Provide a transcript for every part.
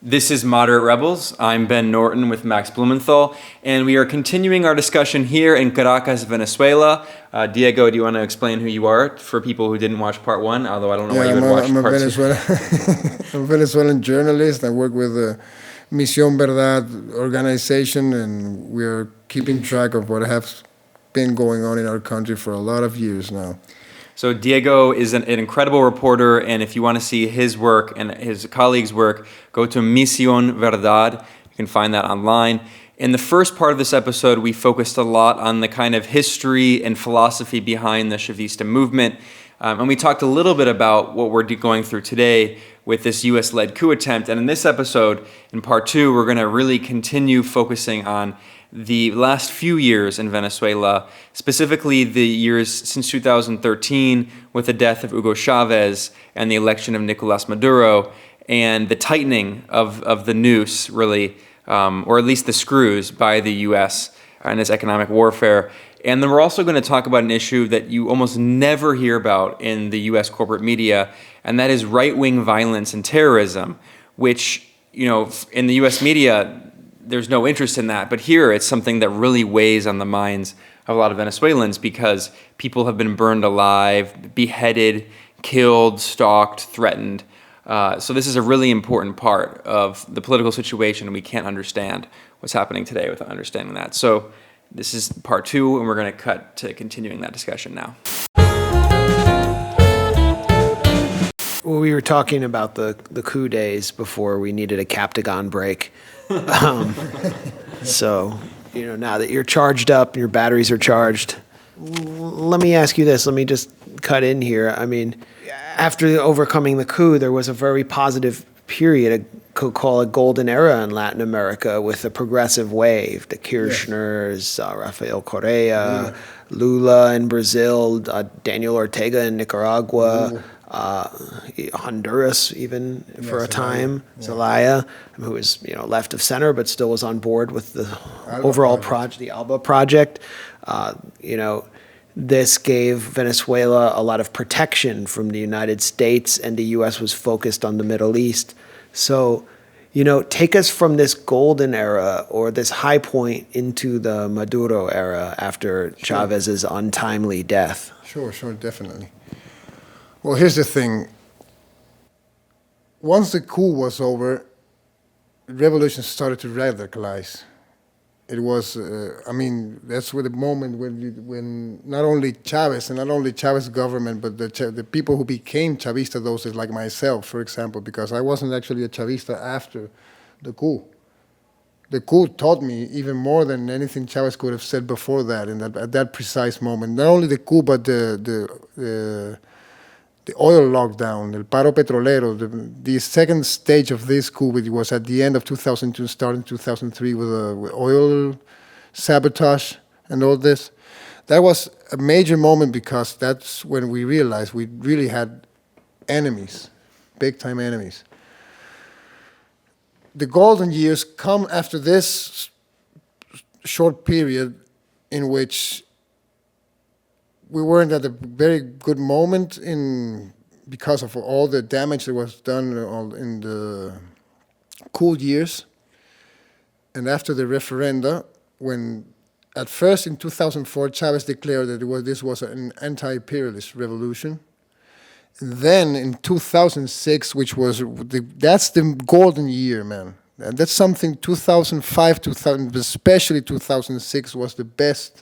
This is Moderate Rebels. I'm Ben Norton with Max Blumenthal, and we are continuing our discussion here in Caracas, Venezuela. Diego, do you want to explain who you are for people who didn't watch part one? Although I don't know why you would watch part two. I'm a Venezuelan journalist. I work with the Misión, Verdad organization, and we are keeping track of what has been going on in our country for a lot of years now. So Diego is an incredible reporter, and if you want to see his work and his colleagues' work, go to Misión Verdad. You can find that online. In the first part of this episode, we focused a lot on the kind of history and philosophy behind the Chavista movement, and we talked a little bit about what we're going through today with this U.S.-led coup attempt. And in this episode, in part two, we're going to really continue focusing on the last few years in Venezuela, specifically the years since 2013 with the death of Hugo Chávez and the election of Nicolás Maduro, and the tightening of the noose, really, or at least the screws by the U.S. and its economic warfare. And then we're also going to talk about an issue that you almost never hear about in the U.S. corporate media, and that is right-wing violence and terrorism, which, you know, in the U.S. media, there's no interest in that. But here, it's something that really weighs on the minds of a lot of Venezuelans because people have been burned alive, beheaded, killed, stalked, threatened. So this is a really important part of the political situation, and we can't understand what's happening today without understanding that. So this is part two, and we're going to cut to continuing that discussion now. Well, we were talking about the coup days before we needed a Captagon break. So, you know, now that you're charged up and your batteries are charged, let me ask you this. Let me just cut in here. I mean, after overcoming the coup, there was a very positive period, I could call a golden era in Latin America with a progressive wave. The Kirchners, Rafael Correa, Lula in Brazil, Daniel Ortega in Nicaragua, Honduras even for a time, Zelaya, who was, you know, left of center but still was on board with the overall project, the ALBA project. You know, this gave Venezuela a lot of protection from the United States, and the U.S. was focused on the Middle East. So, you know, take us from this golden era or this high point into the Maduro era after Chavez's untimely death. Sure, definitely. Well, here's the thing. Once the coup was over, revolution started to radicalize. It was, that's where the moment when not only Chavez and not only Chavez government, but the people who became Chavista, those like myself, for example, because I wasn't actually a Chavista after the coup. The coup taught me even more than anything Chavez could have said before that, at that precise moment. Not only the coup, but the oil lockdown, el paro petrolero, the second stage of this coup, which was at the end of 2002, starting 2003 with oil sabotage and all this. That was a major moment because that's when we realized we really had enemies, big-time enemies. The golden years come after this short period in which we weren't at a very good moment because of all the damage that was done in the cool years. And after the referenda, when at first in 2004, Chavez declared that this was an anti-imperialist revolution. And then in 2006, which was, that's the golden year, man. And that's something 2005, especially 2006 was the best,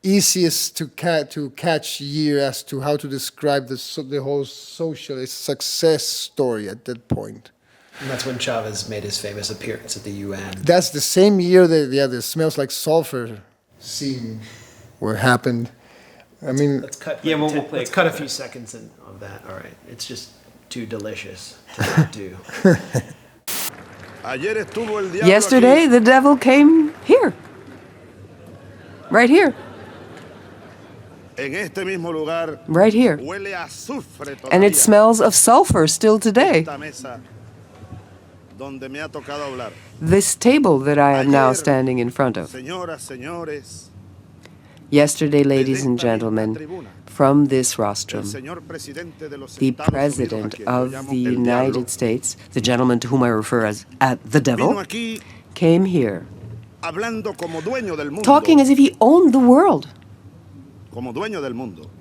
easiest to catch year as to how to describe the whole socialist success story at that point. And that's when Chavez made his famous appearance at the UN. That's the same year that the Smells Like Sulfur scene where happened. I mean, let's cut. Let's cut a few seconds of that. All right, it's just too delicious to do. Yesterday, the devil came here. Right here. Right here. And it smells of sulfur still today. This table that I am now standing in front of. Yesterday, ladies and gentlemen, from this rostrum, the President of the United States, the gentleman to whom I refer as the devil, came here talking as if he owned the world.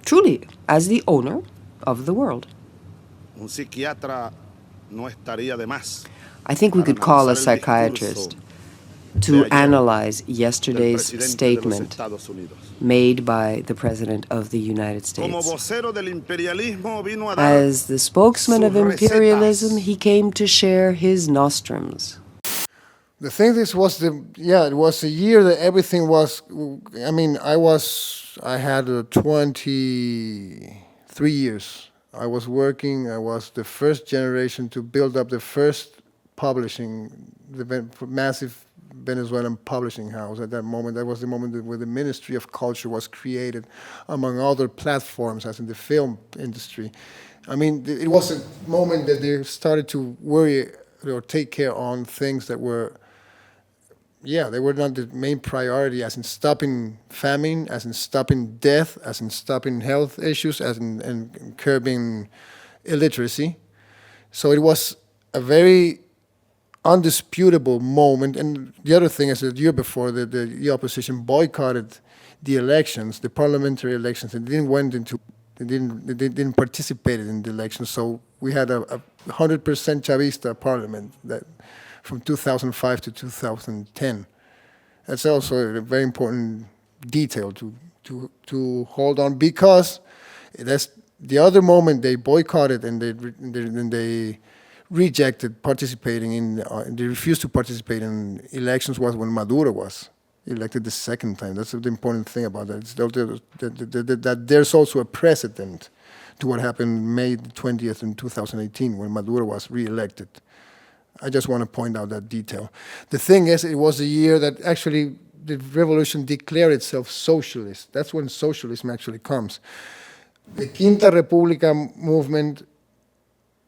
Truly, as the owner of the world. I think we could call a psychiatrist to analyze yesterday's statement made by the President of the United States. As the spokesman of imperialism, he came to share his nostrums. The thing is, it was a year that everything was, I had 23 years. I was working, I was the first generation to build up the first publishing, the massive Venezuelan publishing house at that moment. That was the moment where the Ministry of Culture was created, among other platforms, as in the film industry. It was a moment that they started to worry or take care on things that were, they were not the main priority, as in stopping famine, as in stopping death, as in stopping health issues, as in curbing illiteracy. So it was a very undisputable moment. And the other thing is that the year before, the opposition boycotted the elections, the parliamentary elections, and they didn't participate in the elections. So we had a 100% Chavista parliament that from 2005 to 2010. That's also a very important detail to hold on, because that's the other moment they boycotted and they rejected participating in, they refused to participate in elections was when Maduro was elected the second time. That's the important thing about that. It's that there's also a precedent to what happened May 20th in 2018 when Maduro was re-elected. I just want to point out that detail. The thing is, it was a year that actually the revolution declared itself socialist. That's when socialism actually comes. The Quinta República movement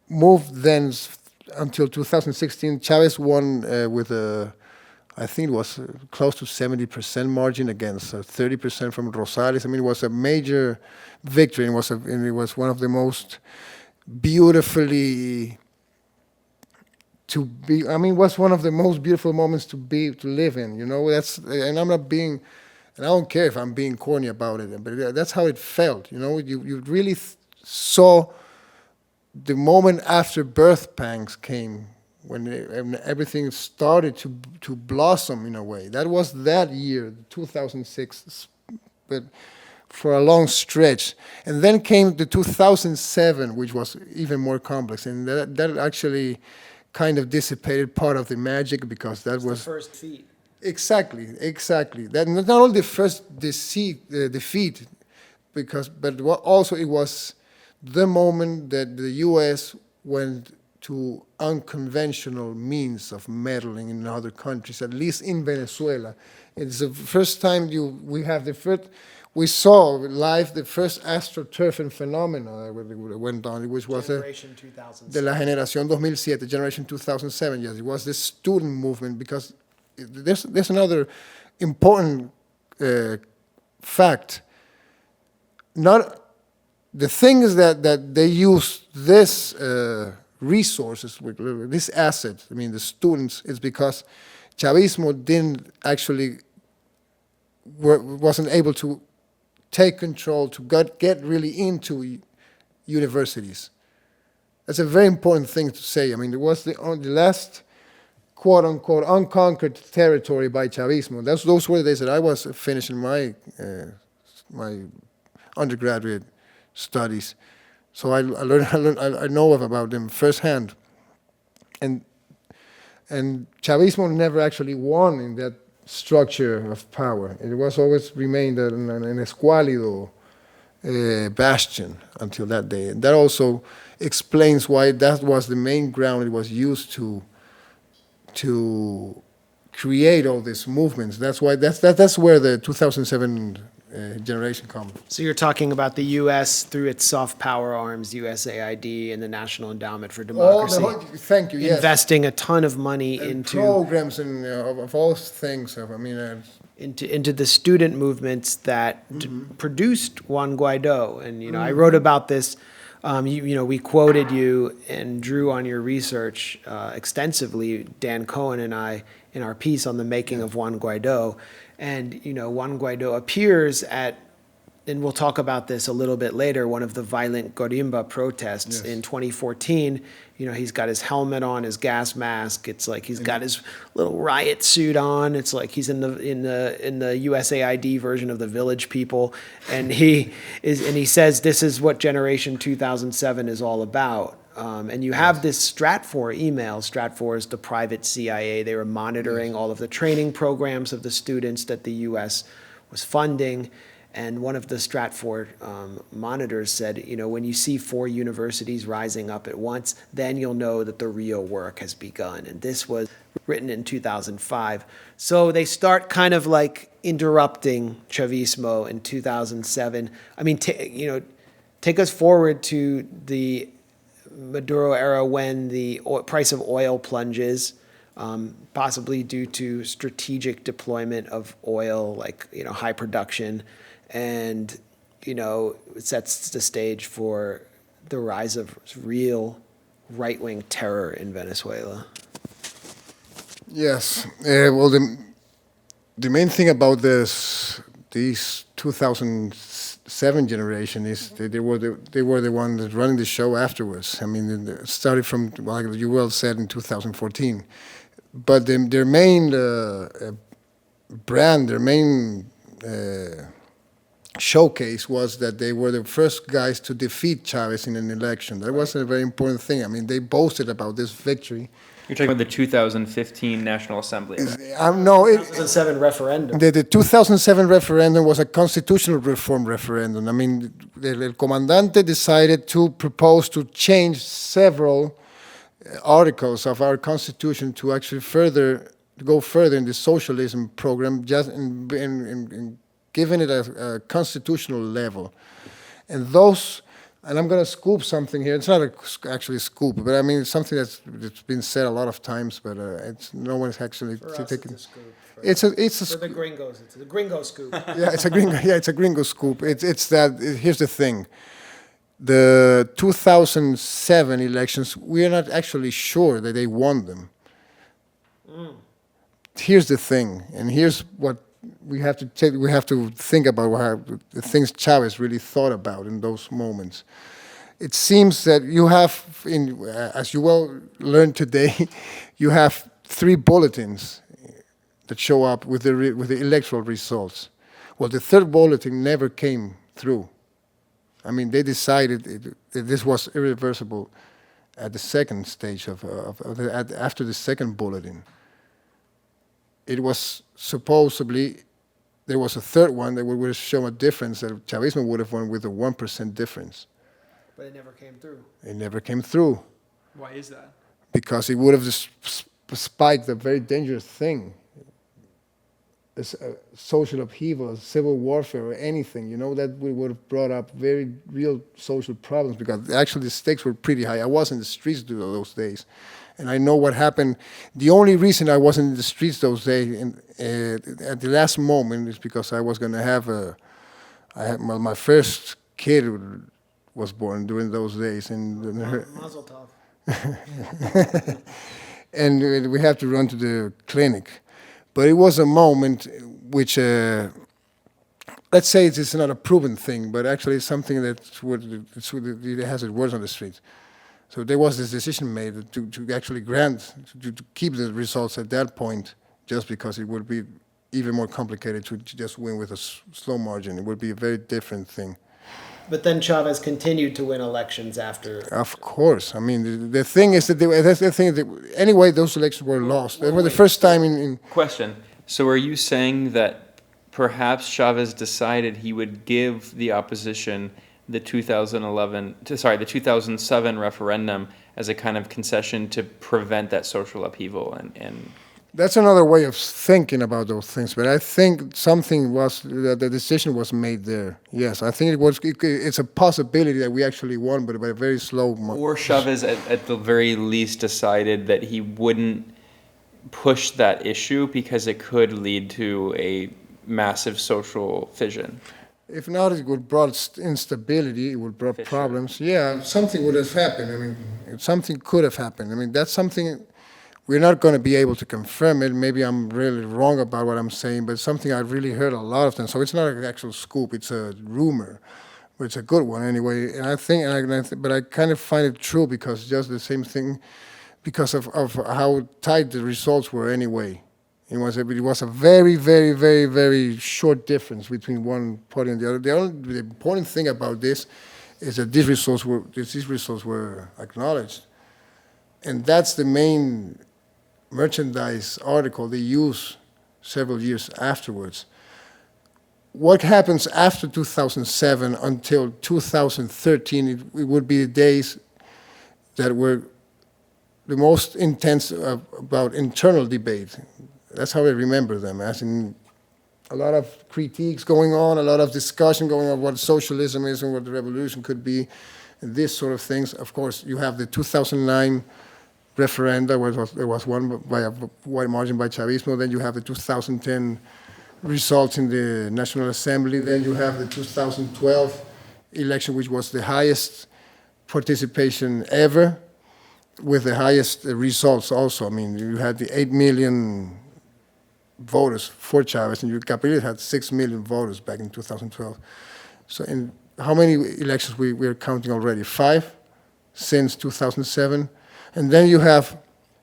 moved then until 2016. Chavez won with I think it was close to 70% margin against 30% from Rosales. It was a major victory, and it was one of the most beautifully was one of the most beautiful moments to live in. And I'm not being, and I don't care if I'm being corny about it, but that's how it felt. You really saw the moment after birth pangs came, when everything started to blossom in a way. That was that year, 2006, but for a long stretch. And then came the 2007, which was even more complex, and that actually kind of dissipated part of the magic, because that was the first defeat. Exactly. That not only the first defeat, but also it was the moment that the U.S. went to unconventional means of meddling in other countries, at least in Venezuela. It's the first time we saw live the first astroturfing phenomena that went on, which was Generation 2007. De la Generación 2007, Generation 2007, yes. It was the student movement, because there's another important fact. The thing is that they used this resources, this asset, the students, is because Chavismo wasn't able to take control, to get really into universities. That's a very important thing to say. It was the last quote-unquote unconquered territory by Chavismo. Those were the days that I was finishing my undergraduate studies. So I know about them firsthand. And Chavismo never actually won in that structure of power. It was always remained an escuálido bastion until that day. And that also explains why that was the main ground it was used to create all these movements. That's where the 2007 generation come. So you're talking about the U.S. through its soft power arms, USAID, and the National Endowment for Democracy. Thank you. Yes. Investing a ton of money And into programs and of all things. into the student movements that produced Juan Guaido. And I wrote about this. We quoted you and drew on your research extensively, Dan Cohen and I, in our piece on the making of Juan Guaido. And Juan Guaido appears at, and we'll talk about this a little bit later, one of the violent guarimba protests in 2014. He's got his helmet on, his gas mask. It's like he's got his little riot suit on. It's like he's in the USAID version of the Village People, and he says this is what Generation 2007 is all about. And you have this Stratfor email. Stratfor is the private CIA. They were monitoring all of the training programs of the students that the U.S. was funding. And one of the Stratfor monitors said, when you see 4 universities rising up at once, then you'll know that the real work has begun. And this was written in 2005. So they start kind of like interrupting Chavismo in 2007. I mean, take us forward to the Maduro era when the price of oil plunges, possibly due to strategic deployment of oil, like high production, and it sets the stage for the rise of real right-wing terror in Venezuela. Yes. Well, the main thing about these 2007 generation is they were the ones running the show afterwards. I mean, it started from, like you well said, in 2014. But their main brand, their main showcase was that they were the first guys to defeat Chavez in an election. That was a very important thing. I mean, they boasted about this victory. You're talking about the 2015 National Assembly. No, 2007 referendum. The 2007 referendum was a constitutional reform referendum. I mean, el comandante decided to propose to change several articles of our constitution to actually go further in the socialism program, just in giving it a constitutional level. And I'm going to scoop something here. It's not actually a scoop, but I mean, it's something that's been said a lot of times, but no one's actually taken. It's a For the gringos, it's a gringo scoop. It's a gringo scoop. It's that. Here's the thing. The 2007 elections, we are not actually sure that they won them. Here's the thing, and here's what we have to think about how the things Chavez really thought about in those moments. It seems that you have, as you well learned today, you have 3 bulletins that show up with the electoral results. Well, the 3rd bulletin never came through. I mean, they decided that this was irreversible at the second stage after the 2nd bulletin. It was supposedly, there was a 3rd one that would have shown a difference, that Chavismo would have won with a 1% difference. But it never came through. It never came through. Why is that? Because it would have just spiked a very dangerous thing. It's a social upheaval, civil warfare, or anything, that we would have brought up very real social problems, because actually the stakes were pretty high. I was in the streets those days, and I know what happened. The only reason I wasn't in the streets those days at the last moment is because I was going to have my first kid was born during those days. Mazel tov. And we had to run to the clinic. But it was a moment which, let's say it's not a proven thing, but actually it's something that it has its words on the street. So there was this decision made to actually to keep the results at that point, just because it would be even more complicated to just win with a slow margin. It would be a very different thing. But then Chavez continued to win elections after. Of course. I mean, the thing is that anyway, those elections were lost. They were the first time in. Question. So are you saying that perhaps Chavez decided he would give the opposition the 2007 referendum as a kind of concession to prevent that social upheaval and That's another way of thinking about those things. But I think the decision was made there. Yes, I think it's a possibility that we actually won, but by a very slow. Or Chavez at the very least decided that he wouldn't push that issue because it could lead to a massive social fission. If not, it would brought instability. It would brought problems. Yeah, something would have happened. I mean, something could have happened. I mean, that's something we're not going to be able to confirm it. Maybe I'm really wrong about what I'm saying, but something I've really heard a lot of them. So it's not an actual scoop. It's a rumor, but it's a good one anyway. And I think, but I kind of find it true because just the same thing, because of how tight the results were anyway. It was a very, very, very, very short difference between one party and the other. The important thing about this is that these results were acknowledged. And that's the main merchandise article they use several years afterwards. What happens after 2007 until 2013, it would be the days that were the most intense about internal debate. That's how I remember them, as in a lot of critiques going on, a lot of discussion going on what socialism is and what the revolution could be, and this sort of things. Of course, you have the 2009 referenda, there was won by a wide margin by Chavismo. Then you have the 2010 results in the National Assembly. Then you have the 2012 election, which was the highest participation ever, with the highest results also. I mean, you had the 8 million voters for Chavez, and Capriles had 6 million voters back in 2012. So in how many elections we're counting already? 5 since 2007. And then you have,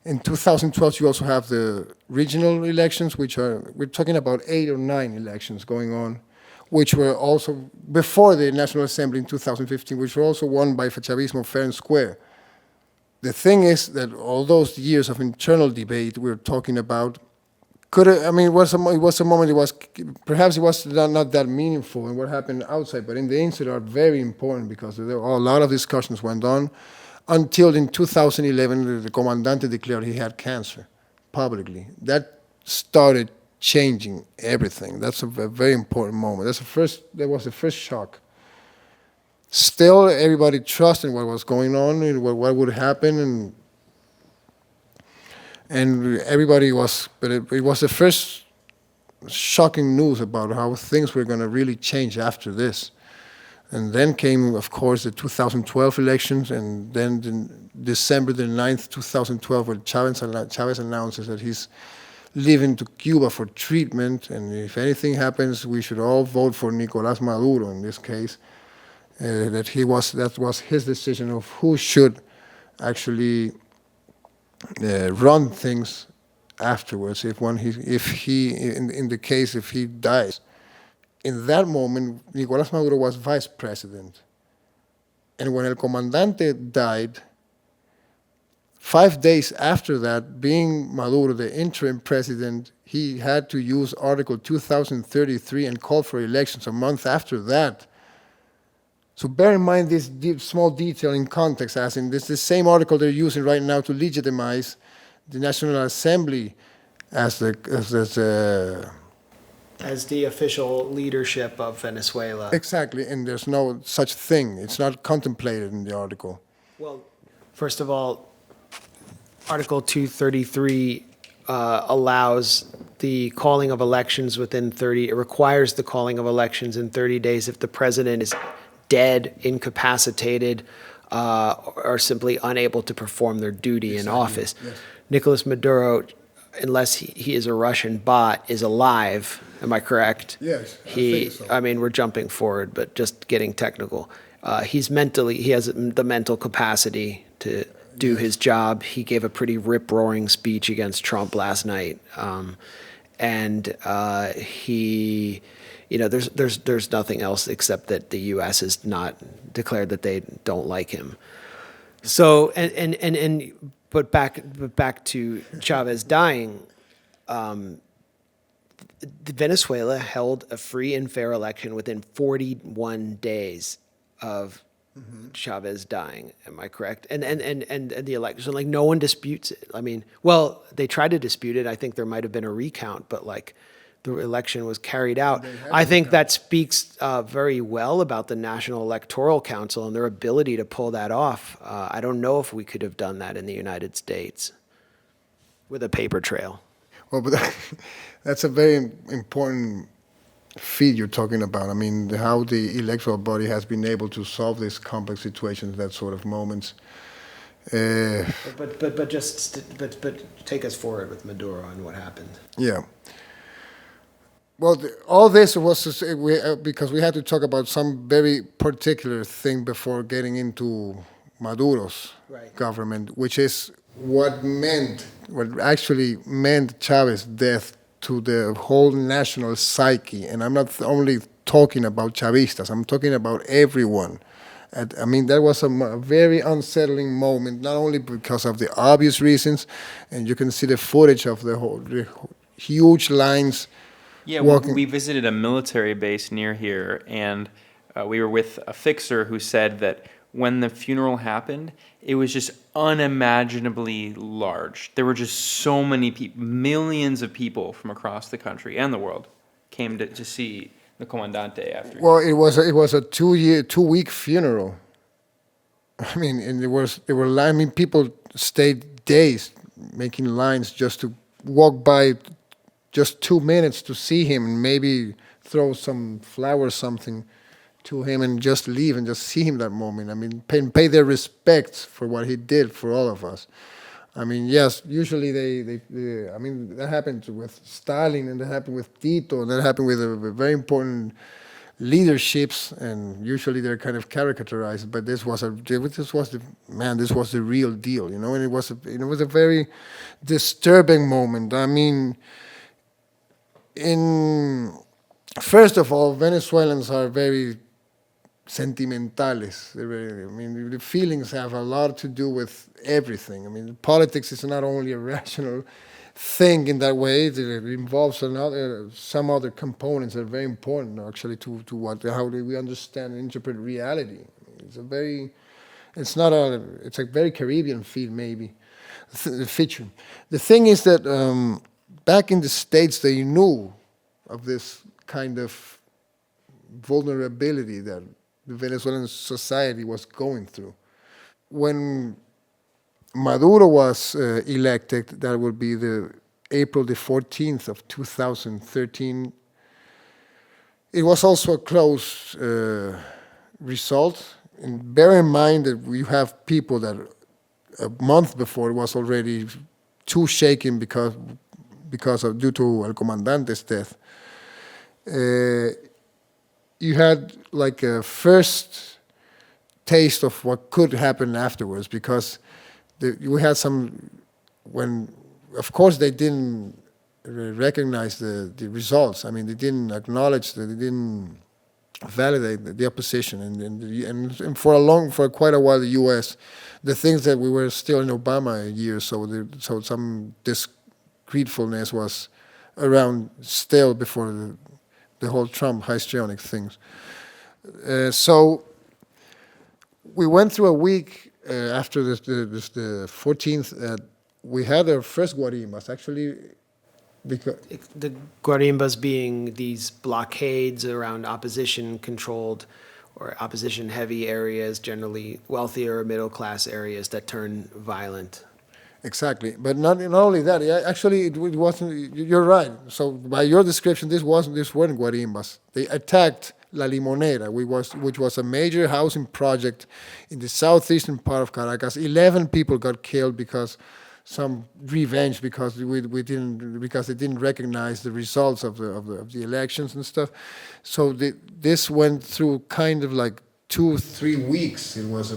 in 2012, you also have the regional elections, we're talking about 8 or 9 elections going on, which were also before the National Assembly in 2015, which were also won by Chavismo fair and square. The thing is that all those years of internal debate we're talking about, it was a moment, perhaps it was not that meaningful in what happened outside, but in the inside are very important because there were a lot of discussions went on until in 2011, the Comandante declared he had cancer publicly. That started changing everything. That's a very important moment. That was the first shock. Still, everybody trusted what was going on and what would happen, and everybody was, but it was the first shocking news about how things were going to really change after this. And then came, of course, the 2012 elections, and then December the 9th, 2012, when Chavez announces that he's leaving to Cuba for treatment, and if anything happens, we should all vote for Nicolás Maduro in this case. That was his decision of who should actually run things afterwards if he dies. In that moment, Nicolás Maduro was vice president. And when El Comandante died, 5 days after that, being Maduro the interim president, he had to use Article 2033 and call for elections a month after that. So bear in mind this small detail in context, as in this the same article they're using right now to legitimize the National Assembly as the official leadership of Venezuela. Exactly, and there's no such thing. It's not contemplated in the article. Well, first of all, Article 233 allows the calling of elections it requires the calling of elections in 30 days if the president is dead, incapacitated, or simply unable to perform their duty in office. Yes. Nicolás Maduro, unless he is a Russian bot, is alive. Am I correct? Yes, I think so. I mean, we're jumping forward, but just getting technical. He has the mental capacity to do his job. He gave a pretty rip-roaring speech against Trump last night. There's nothing else except that the U.S. has not declared that they don't like him. So, but back to Chavez dying, Venezuela held a free and fair election within 41 days of Chavez dying. Am I correct? And the election, so like no one disputes it. I mean, well, they tried to dispute it. I think there might have been a recount, but like the election was carried out. I think that speaks very well about the National Electoral Council and their ability to pull that off. I don't know if we could have done that in the United States with a paper trail. Well, but that's a very important feat you're talking about. I mean, how the electoral body has been able to solve these complex situations, that sort of moments. But take us forward with Maduro and what happened. Yeah. Well, all this was to say because we had to talk about some very particular thing before getting into Maduro's government, which is what actually meant Chavez's death to the whole national psyche. And I'm not only talking about Chavistas, I'm talking about everyone. I mean, that was a very unsettling moment, not only because of the obvious reasons, and you can see the footage of the huge lines. Yeah, we visited a military base near here, and we were with a fixer who said that when the funeral happened, it was just unimaginably large. There were just so many people, millions of people from across the country and the world came to see the Comandante after. Well, it was a 2-week funeral. I mean, and people stayed days making lines just to walk by, just 2 minutes to see him and maybe throw some flowers, something to him and just leave and just see him that moment. I mean, pay their respects for what he did for all of us. I mean, yes, usually I mean, that happened with Stalin and that happened with Tito and that happened with very important leaderships, and usually they're kind of caricaturized, but this was the real deal, you know, and it was a very disturbing moment. I mean, first of all, Venezuelans are very sentimentales. I mean, the feelings have a lot to do with everything. I mean, politics is not only a rational thing in that way. It involves some other components that are very important, actually, to how do we understand and interpret reality. It's a very Caribbean feel, maybe, the feature. The thing is that back in the States, they knew of this kind of vulnerability that the Venezuelan society was going through. When Maduro was elected, that would be April the 14th of 2013. It was also a close result. And bear in mind that we have people that a month before was already too shaken due to El Comandante's death. You had like a first taste of what could happen afterwards, because we had of course they didn't recognize the results. I mean, they didn't acknowledge they didn't validate the opposition, and for quite a while the U.S. the things that we were still in Obama years, so some discreetfulness was around still before the whole Trump histrionic things. So we went through a week after the 14th. We had our first guarimbas, actually. Because the guarimbas being these blockades around opposition-controlled or opposition-heavy areas, generally wealthier middle-class areas that turn violent. Exactly, but not only that. Actually, it wasn't. You're right. So by your description, these weren't guarimbas. They attacked La Limonera, which was a major housing project in the southeastern part of Caracas. 11 people got killed because some revenge, because they didn't recognize the results of the elections and stuff. So this went through kind of like 2-3 weeks. It was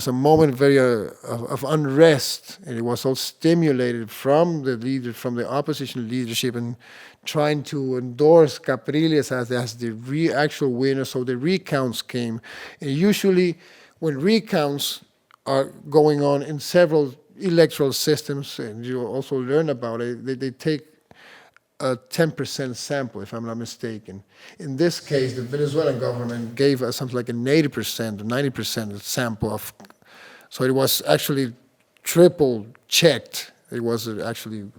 a moment of unrest, and it was all stimulated from the opposition leadership, and trying to endorse Capriles as the actual winner. So the recounts came, and usually when recounts are going on in several electoral systems, and you also learn about it, they take a 10% sample, if I'm not mistaken. In this case, the Venezuelan government gave us something like an 80% or 90% sample of, so it was actually triple checked. It was actually,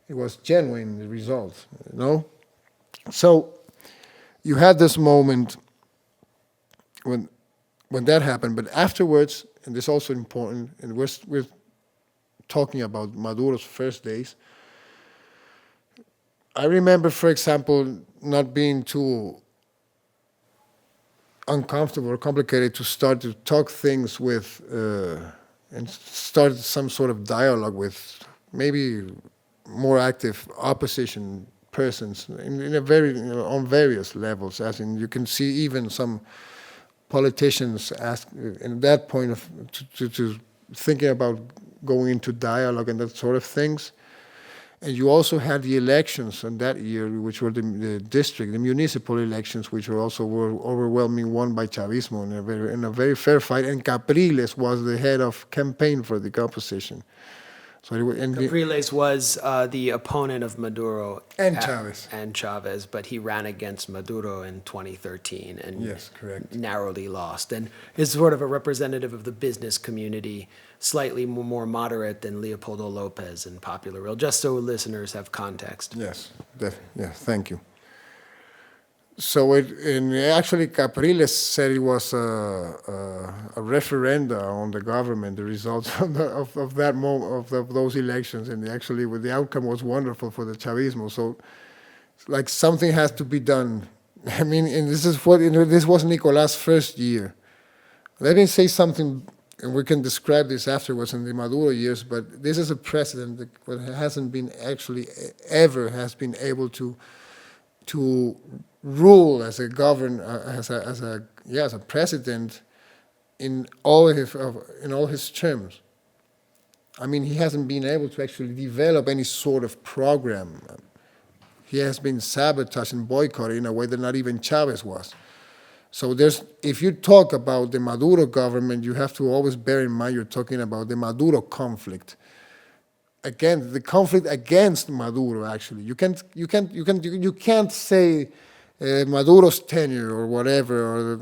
it was genuine, the result, you know? So you had this moment when that happened, but afterwards, and this is also important, and we're talking about Maduro's first days, I remember, for example, not being too uncomfortable or complicated to start to talk things with, and start some sort of dialogue with maybe more active opposition persons in a very, on various levels, as in you can see even some politicians ask, in that point of, to thinking about going into dialogue and that sort of things. And you also had the elections in that year, which were the municipal elections, which were also overwhelming won by Chavismo in a very fair fight. And Capriles was the head of campaign for the opposition. So Capriles was the opponent of Maduro and Chavez. And Chavez, but he ran against Maduro in 2013 and yes, correct. narrowly lost. And is sort of a representative of the business community, slightly more moderate than Leopoldo Lopez in Popular Real, just so listeners have context. Yes, yeah, thank you. So actually Capriles said it was a referenda on the government, the results of that moment, of those elections, and actually the outcome was wonderful for the Chavismo. So, like, something has to be done. I mean, and this is what, this was Nicolás' first year. Let me say something, and we can describe this afterwards in the Maduro years, but this is a precedent that hasn't been actually ever has been able to rule as a as a president in all his terms. I mean, he hasn't been able to actually develop any sort of program. He has been sabotaged and boycotted in a way that not even Chavez was. So if you talk about the Maduro government, you have to always bear in mind you're talking about the Maduro conflict. Again, the conflict against Maduro. Actually, you can't say Maduro's tenure or whatever, or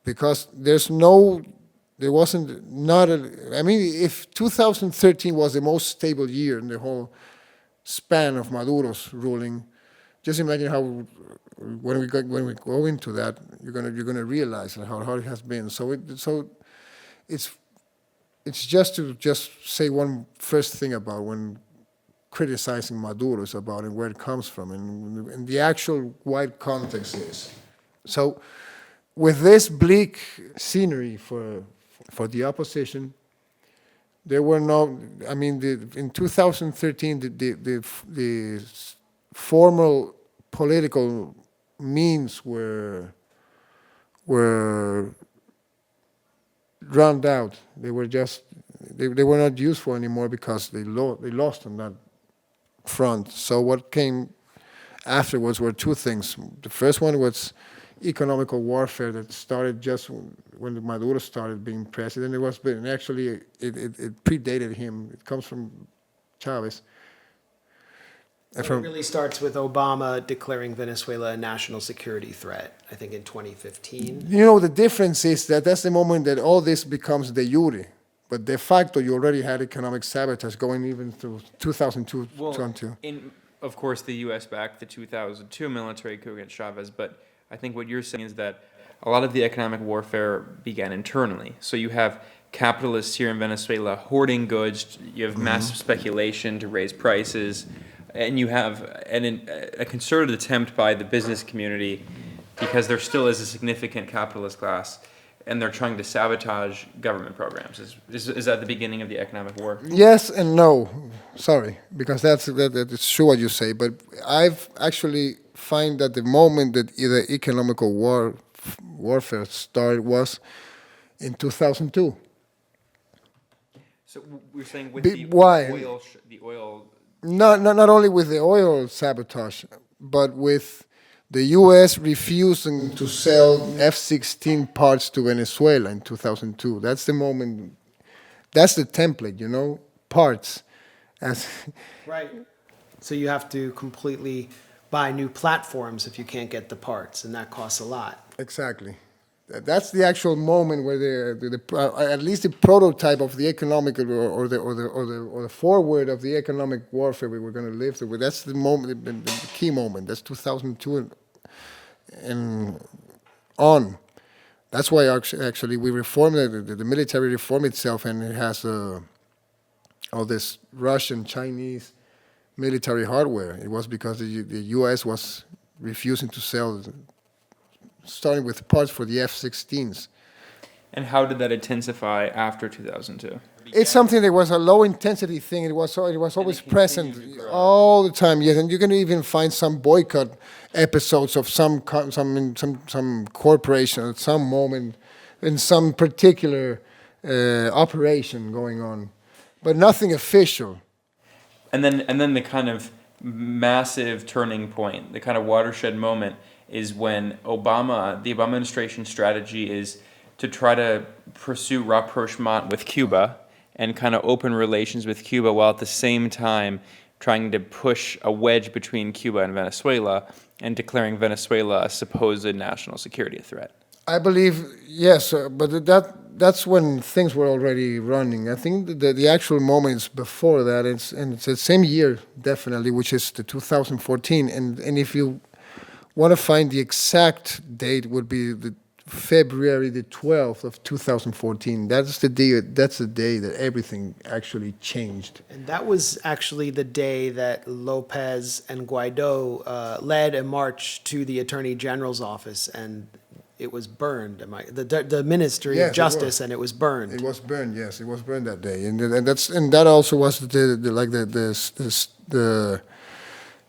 because there wasn't not. I mean, if 2013 was the most stable year in the whole span of Maduro's ruling, just imagine how when we go into that, you're gonna realize how hard it has been. So it's just to say one first thing about when criticizing Maduro is about and where it comes from and the actual wide context is. So with this bleak scenery for the opposition, there were no, I mean, in 2013, the formal political means were drowned out. They were just, they were not useful anymore because they lost on that front. So what came afterwards were two things. The first one was economical warfare that started just when Maduro started being president. Actually it predated him. It comes from Chavez. It really starts with Obama declaring Venezuela a national security threat, I think in 2015. The difference is that that's the moment that all this becomes de jure. But de facto, you already had economic sabotage going even through 2002. Of course, the U.S. backed the 2002 military coup against Chavez, but I think what you're saying is that a lot of the economic warfare began internally. So you have capitalists here in Venezuela hoarding goods, you have massive speculation to raise prices, and you have a concerted attempt by the business community, because there still is a significant capitalist class, and they're trying to sabotage government programs. Is that the beginning of the economic war? Yes and no. Sorry, because that's true what you say, but I've actually find that the moment that the economical warfare started was in 2002. So we're saying with why? The oil. Not only with the oil sabotage, but with the U.S. refusing to sell F-16 parts to Venezuela in 2002. That's the moment. That's the template, parts. Right. So you have to completely buy new platforms if you can't get the parts, and that costs a lot. Exactly. That's the actual moment where at least the prototype of the economic or the forward of the economic warfare we were going to live through. That's the moment, the key moment. That's 2002 and on. That's why actually we reformed the military reformed itself, and it has all this Russian, Chinese military hardware. It was because the U.S. was refusing to sell, starting with parts for the F-16s. And how did that intensify after 2002? It's something that was a low-intensity thing. It was always present all the time. Yes, and you can even find some boycott episodes of some corporation at some moment in some particular operation going on, but nothing official. And then the kind of massive turning point, the kind of watershed moment, is when the Obama administration strategy is to try to pursue rapprochement with Cuba and kind of open relations with Cuba, while at the same time trying to push a wedge between Cuba and Venezuela and declaring Venezuela a supposed national security threat. I believe, yes, but that's when things were already running. I think the actual moments before that, and it's the same year, definitely, which is the 2014. And if you want to find the exact date, would be the February the 12th of 2014. That's the day that everything actually changed. And that was actually the day that Lopez and Guaido led a march to the Attorney General's office, and it was burned. The Ministry of Justice, and it was burned. It was burned. Yes, it was burned that day, and that also was the.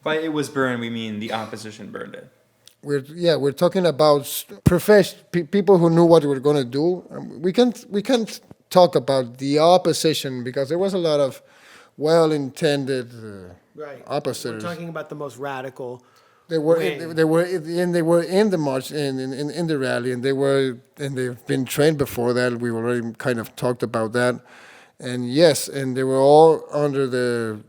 By it was burned, we mean the opposition burned it. We're talking about people who knew what we were going to do. We can't talk about the opposition because there was a lot of well-intended oppositors. We're talking about the most radical. They were in the march in the rally, and they've been trained before that. We already kind of talked about that, and yes, and they were all under the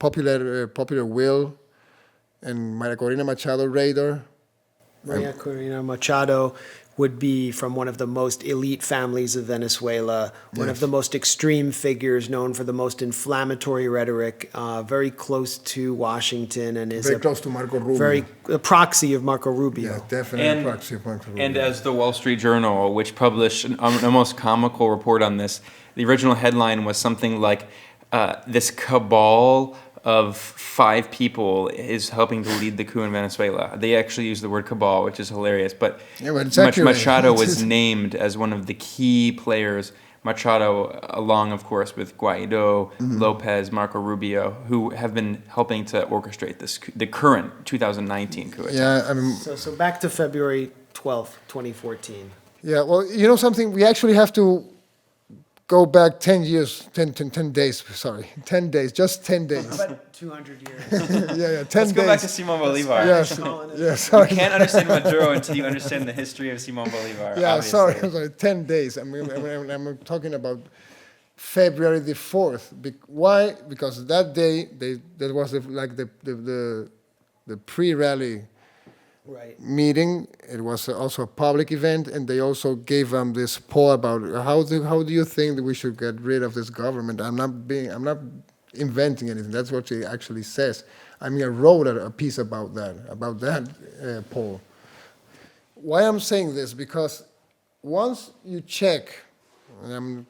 popular will and Maria Corina Machado radar. Maria Corina Machado would be from one of the most elite families of Venezuela, one of the most extreme figures, known for the most inflammatory rhetoric, very close to Washington, and is very close to Marco Rubio. Very a proxy of Marco Rubio. Yeah, definitely a proxy of Marco Rubio. And as the Wall Street Journal, which published an almost comical report on this, the original headline was something like, this cabal of 5 people is helping to lead the coup in Venezuela. They actually use the word cabal, which is hilarious. But Machado was named as one of the key players. Machado, along, of course, with Guaido, Lopez, Marco Rubio, who have been helping to orchestrate the current 2019 coup attempt. Yeah, I mean, so back to February 12th, 2014. Yeah, well, you know something? We actually have to go back 10 years, 10 days, sorry, 10 days, just 10 days. About 200 years. yeah, 10 Let's days. go back to Simon Bolivar. Yes, sorry. You can't understand Maduro until you understand the history of Simon Bolivar. Yeah, obviously. sorry, 10 days. I'm talking about February the 4th. Why? Because that day, that was the pre-rally meeting. It was also a public event, and they also gave them this poll about how do you think that we should get rid of this government. I'm not inventing anything. That's what she actually says. I mean, I wrote a piece about that poll. Why I'm saying this? Because once you check, and I'm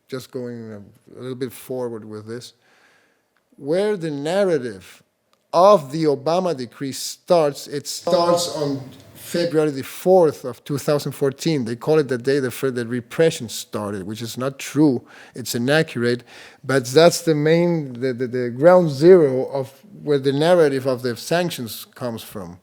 just going a little bit forward with this, where the narrative of the Obama decree starts, it starts on February the 4th of 2014. They call it the day the repression started, which is not true. It's inaccurate, but that's the ground zero of where the narrative of the sanctions comes from.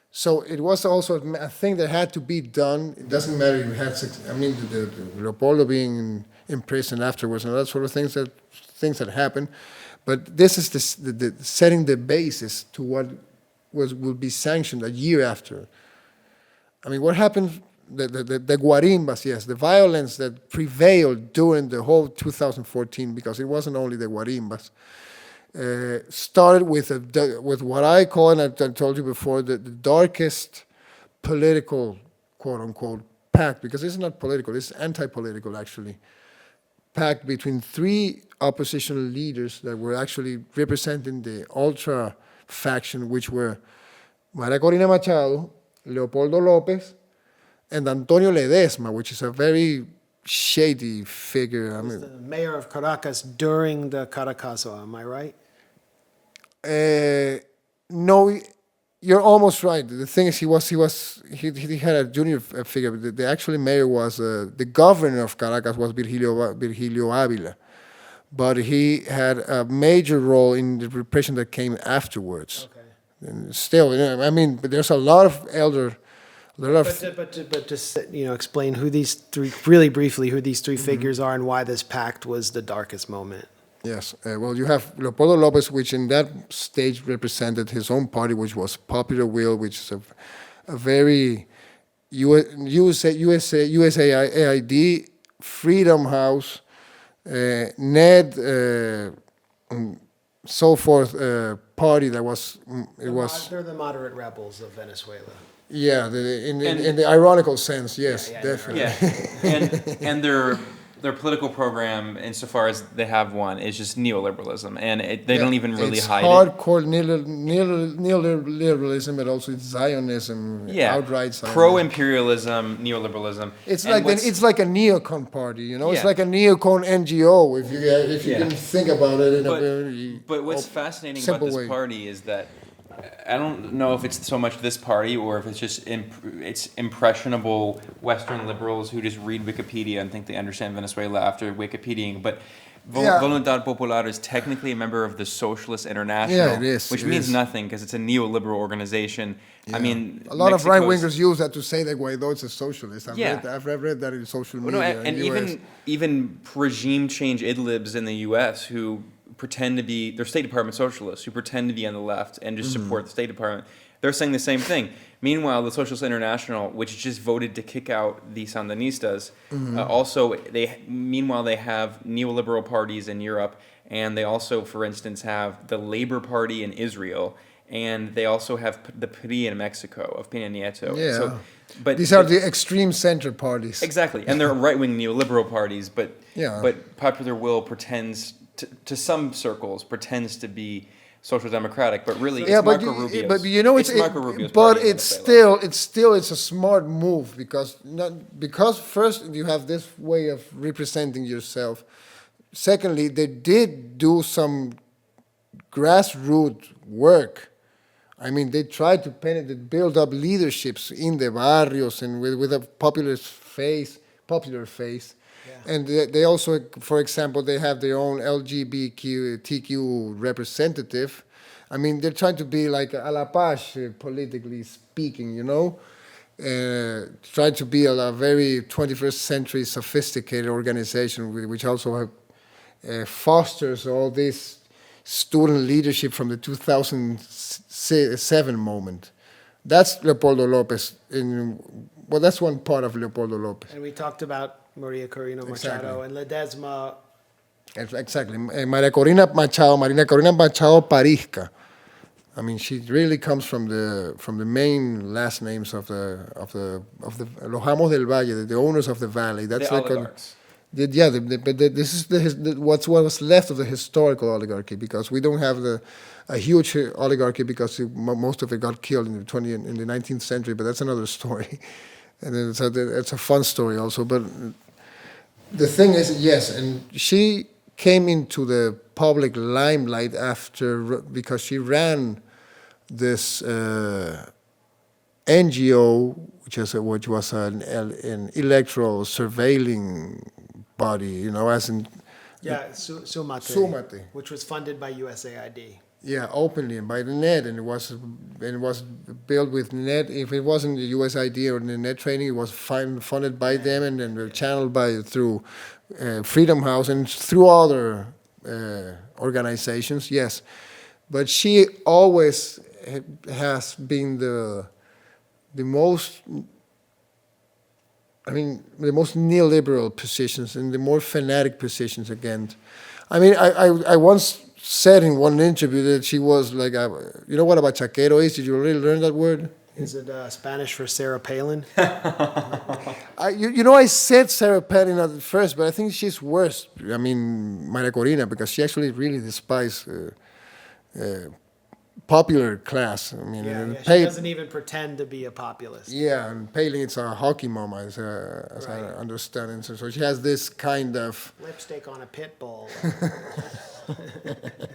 So it was also a thing that had to be done. It doesn't matter if you had the Leopoldo being in prison afterwards and all that sort of things that happened. But this is the setting the basis to what will be sanctioned a year after. I mean, what happened the guarimbas, yes, the violence that prevailed during the whole 2014, because it wasn't only the guarimbas, started with what I call, and I told you before, the darkest political, quote unquote, pact, because it's not political, it's anti-political actually, pact between three opposition leaders that were actually representing the ultra faction, which were María Corina Machado, Leopoldo López, and Antonio Ledesma, which is a very shady figure. I He was mean, the mayor of Caracas during the Caracazo, am I right? no, you're almost right. The thing is, he had a junior figure. But the actual mayor was the governor of Caracas was Virgilio Avila, but he had a major role in the repression that came afterwards. Okay. And still, I mean, but there's a lot of But just explain who these three, really briefly, who these three figures are and why this pact was the darkest moment. Yes. Well, you have Leopoldo Lopez, which in that stage represented his own party, which was Popular Will, which is a very USAID, Freedom House, NED, so forth, party that was, They're the moderate rebels of Venezuela. yeah, in the ironical sense, yes, Yeah, definitely. Yeah, and their political program, insofar as they have one, is just neoliberalism, and they don't even really hide it. It's hardcore neoliberalism, but also it's Zionism, Yeah, outright Zionism. pro-imperialism, neoliberalism. It's And it's like a neocon party, you know. It's Yeah. like a neocon NGO if you Yeah. can think about it in a very But what's fascinating about simple this way. party is that I don't know if it's so much this party or if it's just it's impressionable Western liberals who just read Wikipedia and think they understand Venezuela after Wikipediaing. But Yeah. Voluntad Popular is technically a member of the Socialist International, Yeah, it is, which it means is. nothing because it's a neoliberal organization. I mean, a lot of Mexico's- right wingers use that to say that Guaidó is a socialist. Yeah. I've read that in social Well, media. no, in and US. even regime change idlibs in the U.S. who pretend to be they're State Department socialists who pretend to be on the left and just support the State Department. They're saying the same thing. Meanwhile, the Socialist International, which just voted to kick out the Sandinistas, also they have neoliberal parties in Europe, and they also, for instance, have the Labor Party in Israel, and they also have the PRI in Mexico of Peña Nieto. Yeah. So, but These are the extreme center parties. exactly, and they're right-wing neoliberal parties, but Yeah. but Popular Will pretends to some circles pretends to be social democratic, but really it's Yeah, but Marco Rubio's. but you know it's Marco Rubio's but party in it's Venezuela. still it's a smart move because first you have this way of representing yourself. Secondly, they did do some grassroots work. I mean, they tried to penetrate, build up leaderships in the barrios and with a popular face. Yeah. And they also, for example, they have their own LGBTQ representative. I mean, they're trying to be like a la page, politically speaking, you know? Try to be a very 21st century sophisticated organization, which also fosters all this student leadership from the 2007 moment. That's Leopoldo Lopez. Well, that's one part of Leopoldo Lopez. And we talked about Maria Corina Machado Exactly. and Ledesma. Exactly. Marina Corina Machado Parisca. I mean, she really comes from the main last names of the Los Amos del Valle, the owners of the valley. That's The like oligarchs. This is what was left of the historical oligarchy, because we don't have a huge oligarchy because most of it got killed in the 19th century. But that's another story, and it's a fun story also. But the thing is, yes, and she came into the public limelight because she ran this NGO, which was an electoral surveilling body, you know, as in Sumate, Sumate. which was funded by USAID. Yeah, openly and by the net, and it was built with net. If it wasn't the USID or the net training, it was funded by them and then channeled through Freedom House and through other organizations. Yes, but she always has been the most I mean, the most neoliberal positions and the more fanatic positions again. I mean, I once said in one interview that she was like, you know what a bachaquero is? Did you really learn that word? Is it Spanish for Sarah Palin? I said Sarah Palin at first, but I think she's worse. I mean, Maria Corina, because she actually really despises popular class. I mean, She doesn't even pretend to be a populist. Yeah, and Palin is a hockey mama, as I understand it. So she has this kind of lipstick on a pit bull.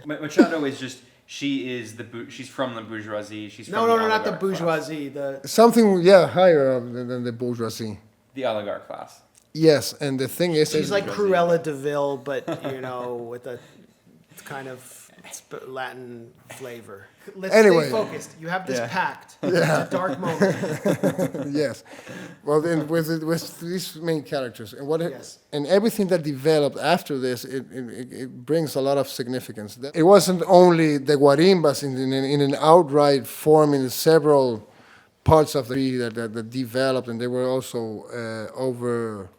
Machado is just she's from the bourgeoisie. She's from no, the not the oligarch bourgeoisie. class. something higher than the bourgeoisie. The oligarch class. Yes, and the thing is, She's like Cruella de Vil, but with a kind of Latin flavor. Let's stay focused. You have this pact. It's a dark moment. Yes. Well, then with these main characters and everything that developed after this, it brings a lot of significance. It wasn't only the guarimbas in an outright form in several parts of the that developed, and they were also overfed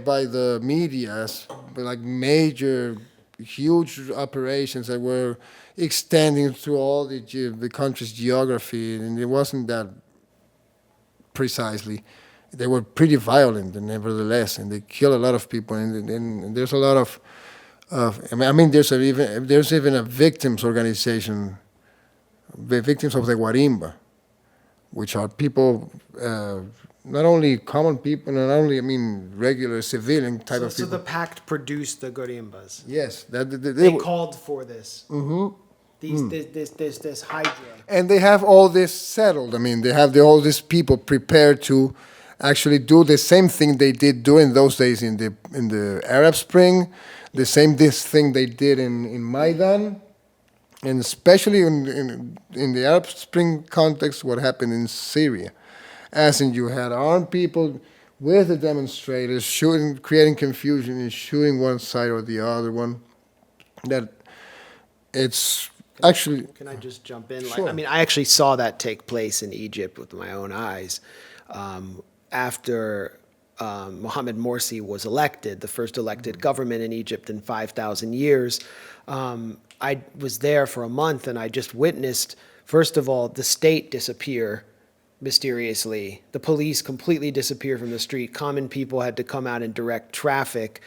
by the media, like major, huge operations that were extending through all the country's geography, and it wasn't that precisely. They were pretty violent, nevertheless, and they kill a lot of people. And there's a lot of I mean, there's even a victims organization, the victims of the guarimba, which are people. Not only common people, not only, regular civilian type of people. So the pact produced the guarimbas. Yes. They called for this. Mm-hmm. This hydra. And they have all this settled. I mean, they have all these people prepared to actually do the same thing they did during those days in the Arab Spring, this thing they did in Maidan, and especially in the Arab Spring context, what happened in Syria. As in, you had armed people with the demonstrators shooting, creating confusion and shooting one side or the other one. That it's actually. Can I just jump in? Sure. I actually saw that take place in Egypt with my own eyes. After Mohamed Morsi was elected, the first elected government in Egypt in 5,000 years, I was there for a month and I just witnessed, first of all, the state disappear mysteriously. The police completely disappeared from the street. Common people had to come out and direct traffic.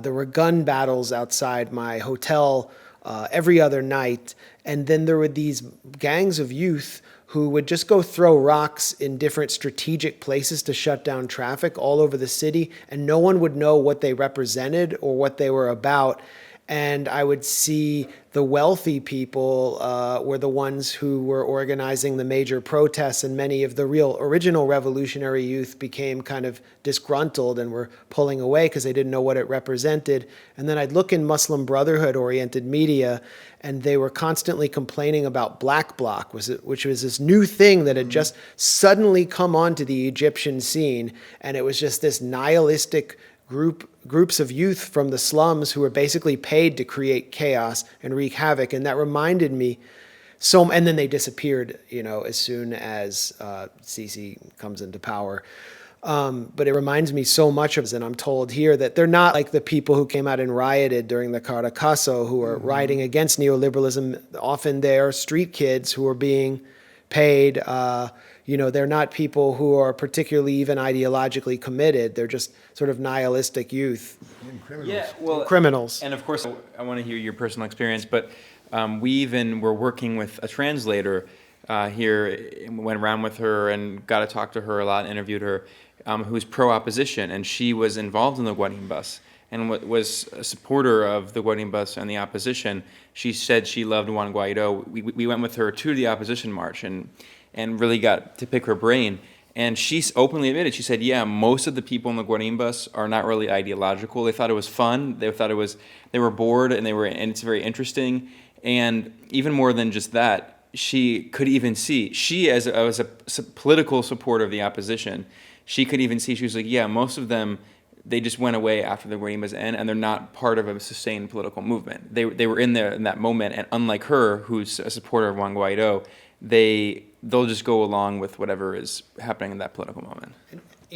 There were gun battles outside my hotel every other night. And then there were these gangs of youth who would just go throw rocks in different strategic places to shut down traffic all over the city, and no one would know what they represented or what they were about. And I would see the wealthy people were the ones who were organizing the major protests, and many of the real original revolutionary youth became kind of disgruntled and were pulling away because they didn't know what it represented. And then I'd look in Muslim Brotherhood-oriented media, and they were constantly complaining about Black Bloc, which was this new thing that had just suddenly come onto the Egyptian scene, and it was just this nihilistic groups of youth from the slums who were basically paid to create chaos and wreak havoc. And that reminded me and then they disappeared, as soon as Sisi comes into power. But it reminds me so much of, and I'm told here, that they're not like the people who came out and rioted during the Caracazo who are rioting against neoliberalism. Often they're street kids who are being paid. They're not people who are particularly even ideologically committed. They're just sort of nihilistic youth. Criminals. And of course, I want to hear your personal experience, but we even were working with a translator here, went around with her and got to talk to her a lot, interviewed her, who's pro-opposition, and she was involved in the guarimbas and was a supporter of the guarimbas and the opposition. She said she loved Juan Guaido. We went with her to the opposition march and really got to pick her brain. And she openly admitted, she said, yeah, most of the people in the guarimbas are not really ideological. They thought it was fun. They were bored, and it's very interesting. And even more than just that, she could even see, she as a political supporter of the opposition, she could even see, she was like, yeah, most of them, they just went away after the guarimbas end, and they're not part of a sustained political movement. They were in there in that moment, and unlike her, who's a supporter of Juan Guaido, they'll just go along with whatever is happening in that political moment.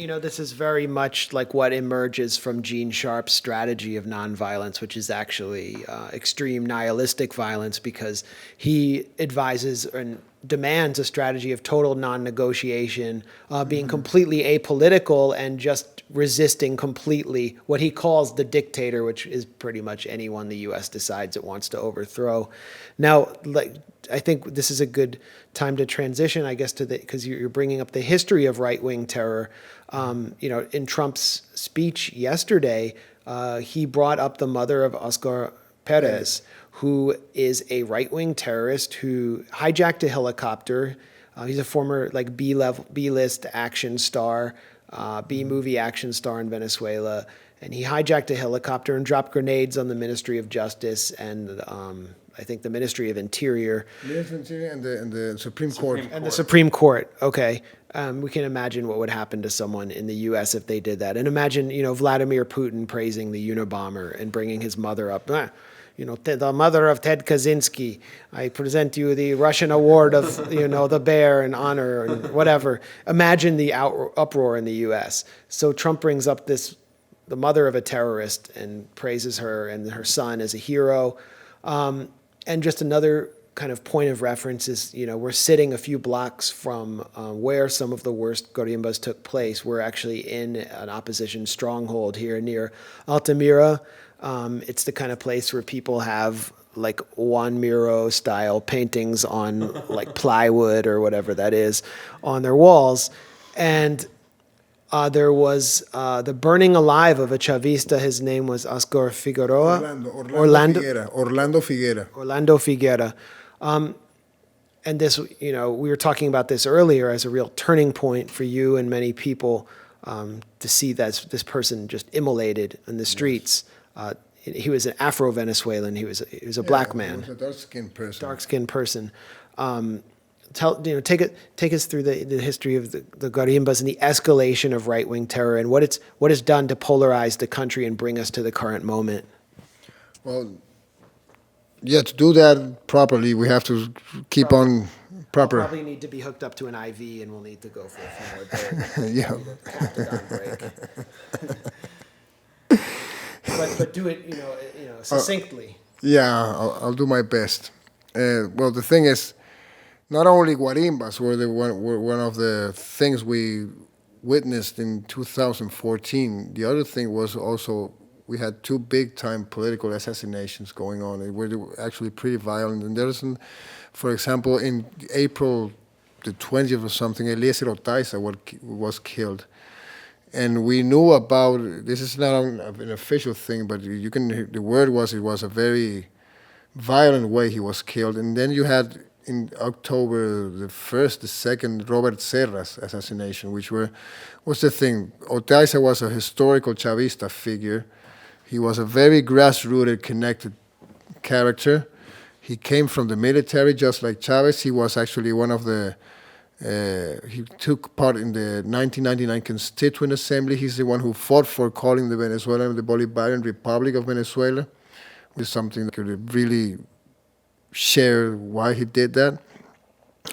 This is very much like what emerges from Gene Sharp's strategy of nonviolence, which is actually extreme nihilistic violence, because he advises and demands a strategy of total non-negotiation, being completely apolitical and just resisting completely what he calls the dictator, which is pretty much anyone the U.S. decides it wants to overthrow. Now, I think this is a good time to transition, I guess, because you're bringing up the history of right-wing terror. In Trump's speech yesterday, he brought up the mother of Oscar Perez, who is a right-wing terrorist who hijacked a helicopter. He's a former B-list action star, B-movie action star in Venezuela. And he hijacked a helicopter and dropped grenades on the Ministry of Justice and I think the Ministry of Interior. And the Supreme Court. And the Supreme Court, okay. We can imagine what would happen to someone in the U.S. if they did that. And imagine, Vladimir Putin praising the Unabomber and bringing his mother up. The mother of Ted Kaczynski. I present you the Russian award of, the bear in honor and whatever. Imagine the uproar in the U.S. So Trump brings up the mother of a terrorist and praises her and her son as a hero. And just another kind of point of reference is, we're sitting a few blocks from where some of the worst guarimbas took place. We're actually in an opposition stronghold here near Altamira. It's the kind of place where people have like Juan Miro style paintings on like plywood or whatever that is on their walls. And there was the burning alive of a Chavista. His name was Oscar Figueroa. Orlando Figuera. And this, we were talking about this earlier as a real turning point for you and many people to see that this person just immolated in the streets. He was an Afro-Venezuelan. He was a black man. He was a dark-skinned person. Take us through the history of the guarimbas and the escalation of right-wing terror and what it's done to polarize the country and bring us to the current moment. Well, yeah, to do that properly, we have to keep on proper. We'll probably need to be hooked up to an IV, and we'll need to go for a few more days. Yeah. But do it, succinctly. I'll do my best. Well, the thing is, not only guarimbas were one of the things we witnessed in 2014. The other thing was also we had two big-time political assassinations going on. They were actually pretty violent. And there's, for example, in April the 20th or something, Eliezer Otaiza was killed. And we knew about, this is not an official thing, but the word was it was a very violent way he was killed. And then you had in October the 1st, the 2nd, Robert Serra's assassination, which was the thing. Otaiza was a historical Chavista figure. He was a very grassrooted, connected character. He came from the military, just like Chavez. He was actually one of the, he took part in the 1999 Constituent Assembly. He's the one who fought for calling the Venezuelan the Bolivarian Republic of Venezuela, which is something that could really share why he did that.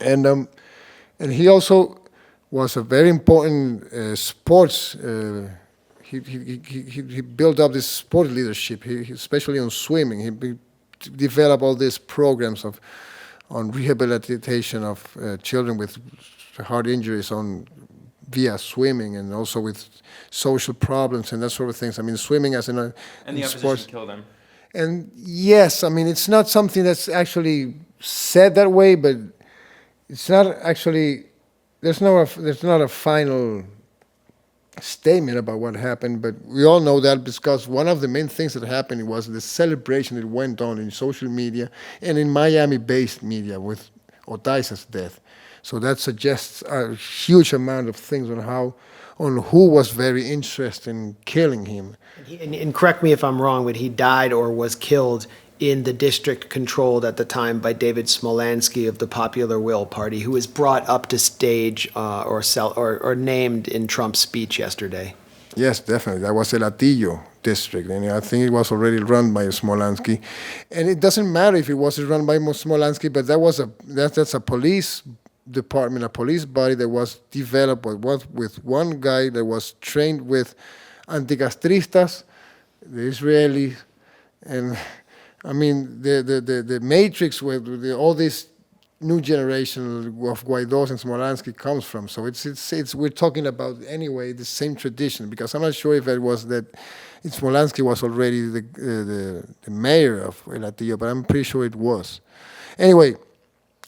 And he also was a very important sports. He built up this sport leadership, especially on swimming. He developed all these programs on rehabilitation of children with heart injuries via swimming, and also with social problems and that sort of things. I mean, swimming as in and the opposition killed him. And yes, I mean, it's not something that's actually said that way, but it's not actually. There's not a final statement about what happened, but we all know that because one of the main things that happened was the celebration that went on in social media and in Miami-based media with Otaiza's death. So that suggests a huge amount of things on who was very interested in killing him. And correct me if I'm wrong, but he died or was killed in the district controlled at the time by David Smolansky of the Popular Will Party, who was brought up to stage or named in Trump's speech yesterday. Yes, definitely. That was El Atillo district, and I think it was already run by Smolansky. And it doesn't matter if it was run by Smolansky, but that's a police department, a police body that was developed with one guy that was trained with anticastristas, the Israelis, and I mean the matrix where all this new generation of Guaidos and Smolansky comes from. So it's we're talking about anyway the same tradition, because I'm not sure if it was that Smolansky was already the mayor of El Hatillo, but I'm pretty sure it was. Anyway,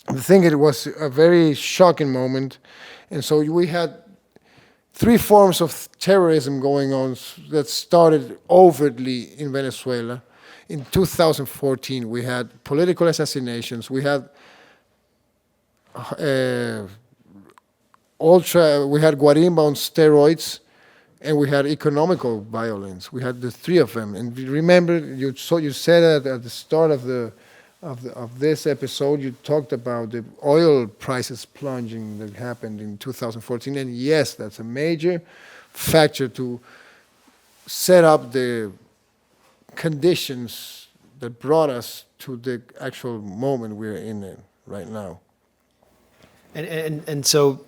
I think it was a very shocking moment, and so we had three forms of terrorism going on that started overtly in Venezuela. In 2014, we had political assassinations. We had we had guarimba on steroids, and we had economical violence. We had the three of them. And remember, you said at the start of this episode, you talked about the oil prices plunging that happened in 2014. And yes, that's a major factor to set up the conditions that brought us to the actual moment we're in right now. And so,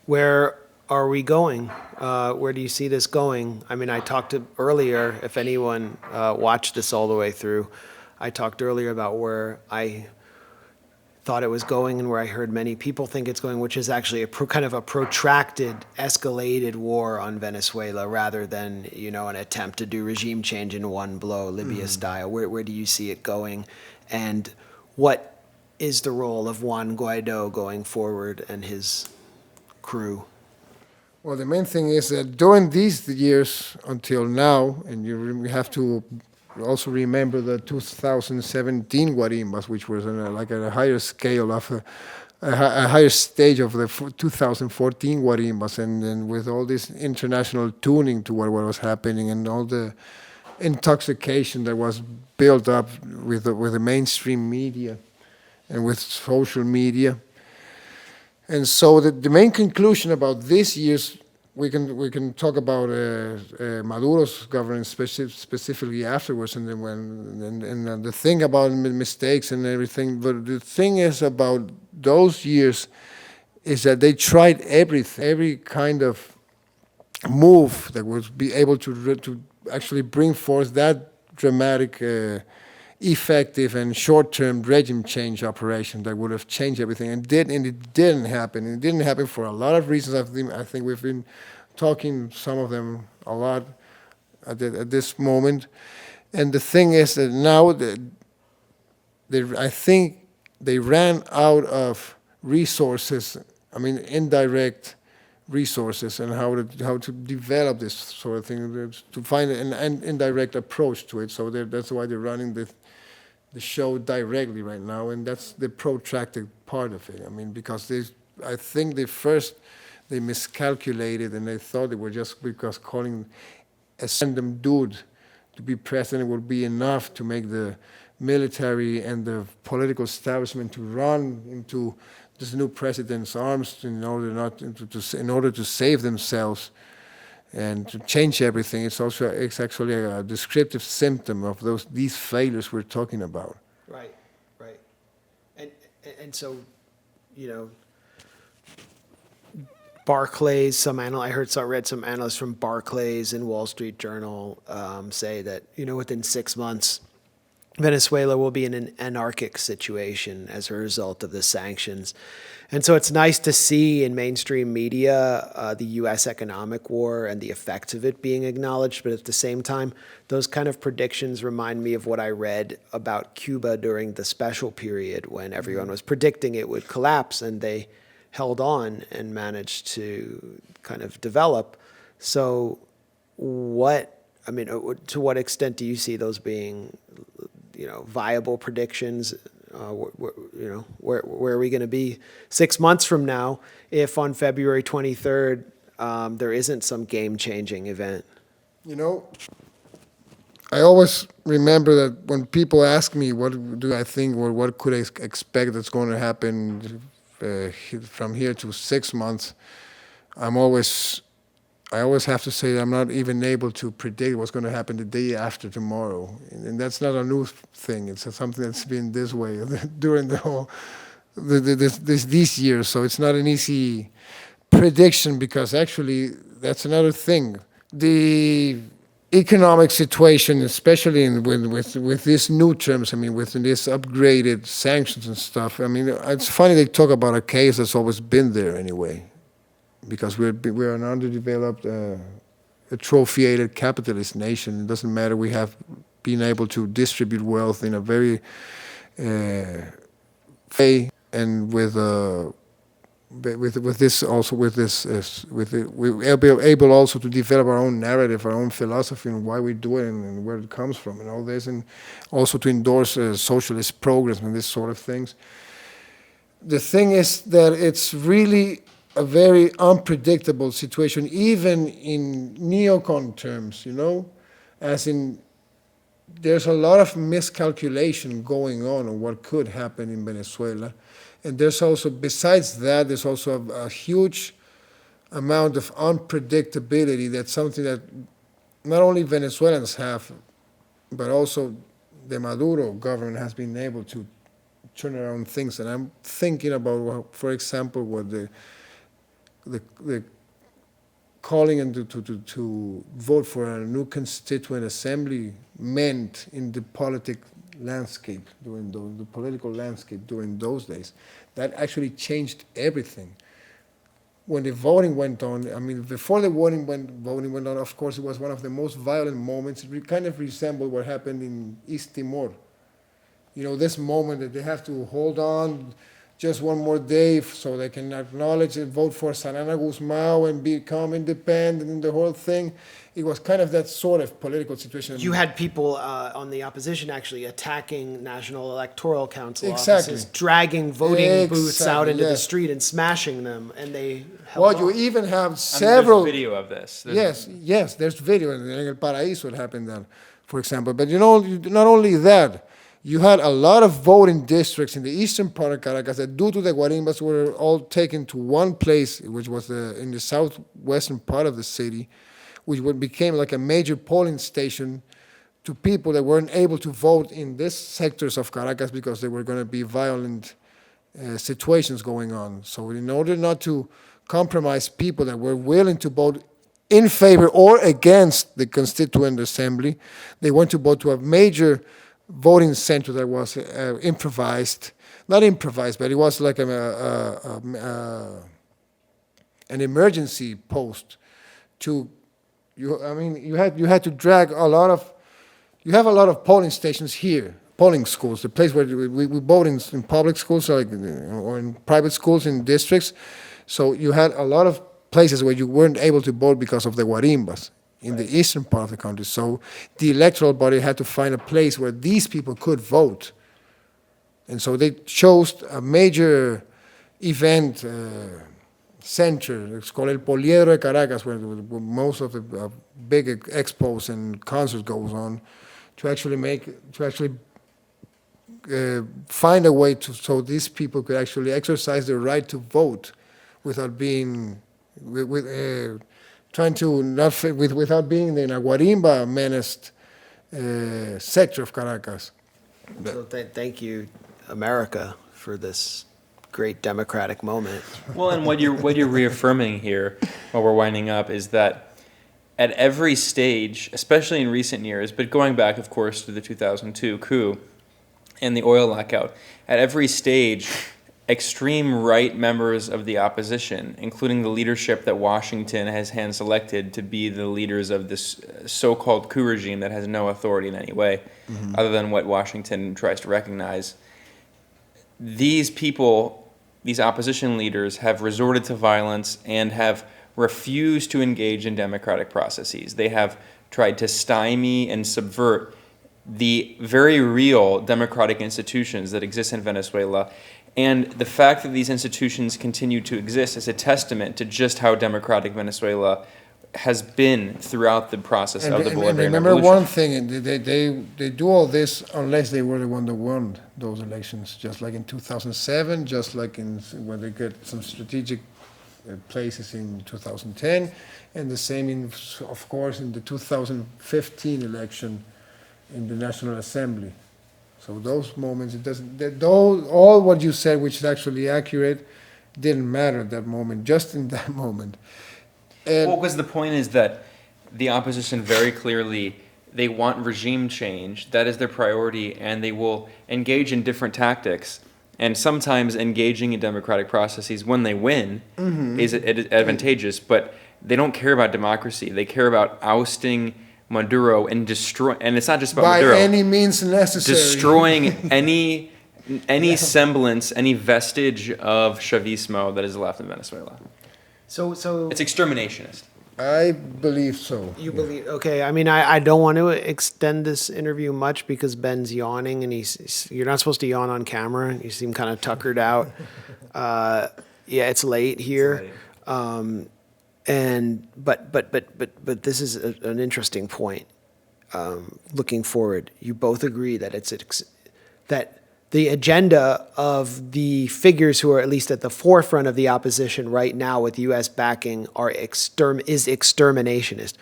where are we going? Where do you see this going? I mean, I talked earlier, if anyone watched this all the way through, I talked earlier about where I thought it was going and where I heard many people think it's going, which is actually kind of a protracted, escalated war on Venezuela rather than, an attempt to do regime change in one blow, Libya style. Where do you see it going? And what is the role of Juan Guaido going forward and his crew? Well, the main thing is that during these years until now, and you have to also remember the 2017 guarimbas, which was like at a higher scale of a higher stage of the 2014 guarimbas, and then with all this international tuning to what was happening and all the intoxication that was built up with the mainstream media and with social media. And so the main conclusion about this year's, we can talk about Maduro's governance specifically afterwards, and then and the thing about mistakes and everything. But the thing is about those years is that they tried everything, every kind of move that would be able to actually bring forth that dramatic, effective and short-term regime change operation that would have changed everything, and it didn't happen. It didn't happen for a lot of reasons. I think we've been talking some of them a lot at this moment. And the thing is that now I think they ran out of resources. I mean, indirect resources, and how to develop this sort of thing, to find an indirect approach to it. So that's why they're running the show directly right now, and that's the protracted part of it. I mean, because I think they miscalculated, and they thought they were just because calling a random dude to be president would be enough to make the military and the political establishment to run into this new president's arms in order to save themselves and to change everything. It's actually a descriptive symptom of these failures we're talking about. Right. And so, Barclays, I read some analysts from Barclays and Wall Street Journal say that, within 6 months, Venezuela will be in an anarchic situation as a result of the sanctions. And so it's nice to see in mainstream media the U.S. economic war and the effects of it being acknowledged. But at the same time, those kind of predictions remind me of what I read about Cuba during the special period when everyone was predicting it would collapse, and they held on and managed to kind of develop. So to what extent do you see those being viable predictions? Where are we going to be 6 months from now if on February 23rd there isn't some game-changing event? I always remember that when people ask me what do I think or what could I expect that's going to happen from here to 6 months, I always have to say that I'm not even able to predict what's going to happen the day after tomorrow. And that's not a new thing. It's something that's been this way during the whole these years. So it's not an easy prediction, because actually that's another thing. The economic situation, especially with these new terms, I mean, with this upgraded sanctions and stuff, I mean, it's funny they talk about a case that's always been there anyway, because we're an underdeveloped, atrophiated capitalist nation. It doesn't matter. We have been able to distribute wealth in a very way, and with this also we're able also to develop our own narrative, our own philosophy, and why we do it and where it comes from and all this, and also to endorse socialist programs and this sort of things. The thing is that it's really a very unpredictable situation, even in neocon terms, as in there's a lot of miscalculation going on what could happen in Venezuela. And there's also, besides that, there's also a huge amount of unpredictability. That's something that not only Venezuelans have, but also the Maduro government has been able to turn around things. And I'm thinking about, for example, what the calling and to vote for a new constituent assembly meant in the political landscape during those days. That actually changed everything. When the voting went on, I mean, before the voting went on, of course, it was one of the most violent moments. It kind of resembled what happened in East Timor. This moment that they have to hold on just one more day so they can acknowledge and vote for Sanana Guzmão and become independent and the whole thing. It was kind of that sort of political situation. You had people on the opposition actually attacking National Electoral Council Exactly. offices, dragging voting booths out into the street and smashing them, and they held on. You even have several... there's video of this. Yes, there's video. In El Paraíso it happened then, for example. But not only that, you had a lot of voting districts in the eastern part of Caracas that, due to the guarimbas, were all taken to one place, which was in the southwestern part of the city, which became like a major polling station to people that weren't able to vote in these sectors of Caracas because there were going to be violent situations going on. So in order not to compromise people that were willing to vote in favor or against the Constituent Assembly, they went to vote to a major voting center that was not improvised, but it was like an emergency post. You had to drag a lot of. You have a lot of polling stations here, polling schools, the place where we vote in public schools or in private schools in districts. So you had a lot of places where you weren't able to vote because of the guarimbas in the eastern part of the country. So the electoral body had to find a place where these people could vote. And so they chose a major event center. It's called El Poliedro de Caracas, where most of the big expos and concerts goes on, to actually find a way so these people could actually exercise their right to vote without being without being in a guarimba menaced sector of Caracas. So thank you, America, for this great democratic moment. Well, and what you're reaffirming here, while we're winding up, is that at every stage, especially in recent years, but going back, of course, to the 2002 coup and the oil lockout, at every stage, extreme right members of the opposition, including the leadership that Washington has hand-selected to be the leaders of this so-called coup regime that has no authority in any way, other than what Washington tries to recognize, these people, these opposition leaders, have resorted to violence and have refused to engage in democratic processes. They have tried to stymie and subvert the very real democratic institutions that exist in Venezuela. And the fact that these institutions continue to exist is a testament to just how democratic Venezuela has been throughout the process of the Bolivarian remember Revolution. one thing, they do all this unless they were the one that won those elections, just like in 2007, just like when they get some strategic places in 2010, and the same, of course, in the 2015 election in the National Assembly. So those moments, it doesn't. All what you said, which is actually accurate, didn't matter at that moment. Just in that moment. And Well, because the point is that the opposition very clearly, they want regime change. That is their priority, and they will engage in different tactics. And sometimes engaging in democratic processes when they win is advantageous, but they don't care about democracy. They care about ousting Maduro and destroy. And it's not just about by Maduro. any means necessary. Destroying any semblance, any vestige of Chavismo that is left in Venezuela. So It's exterminationist. I believe so. you believe? Okay, I mean, I don't want to extend this interview much because Ben's yawning, and you're not supposed to yawn on camera. You seem kind of tuckered out. Yeah, it's late here. But this is an interesting point. Looking forward, you both agree that that the agenda of the figures who are at least at the forefront of the opposition right now with U.S. backing is exterminationist,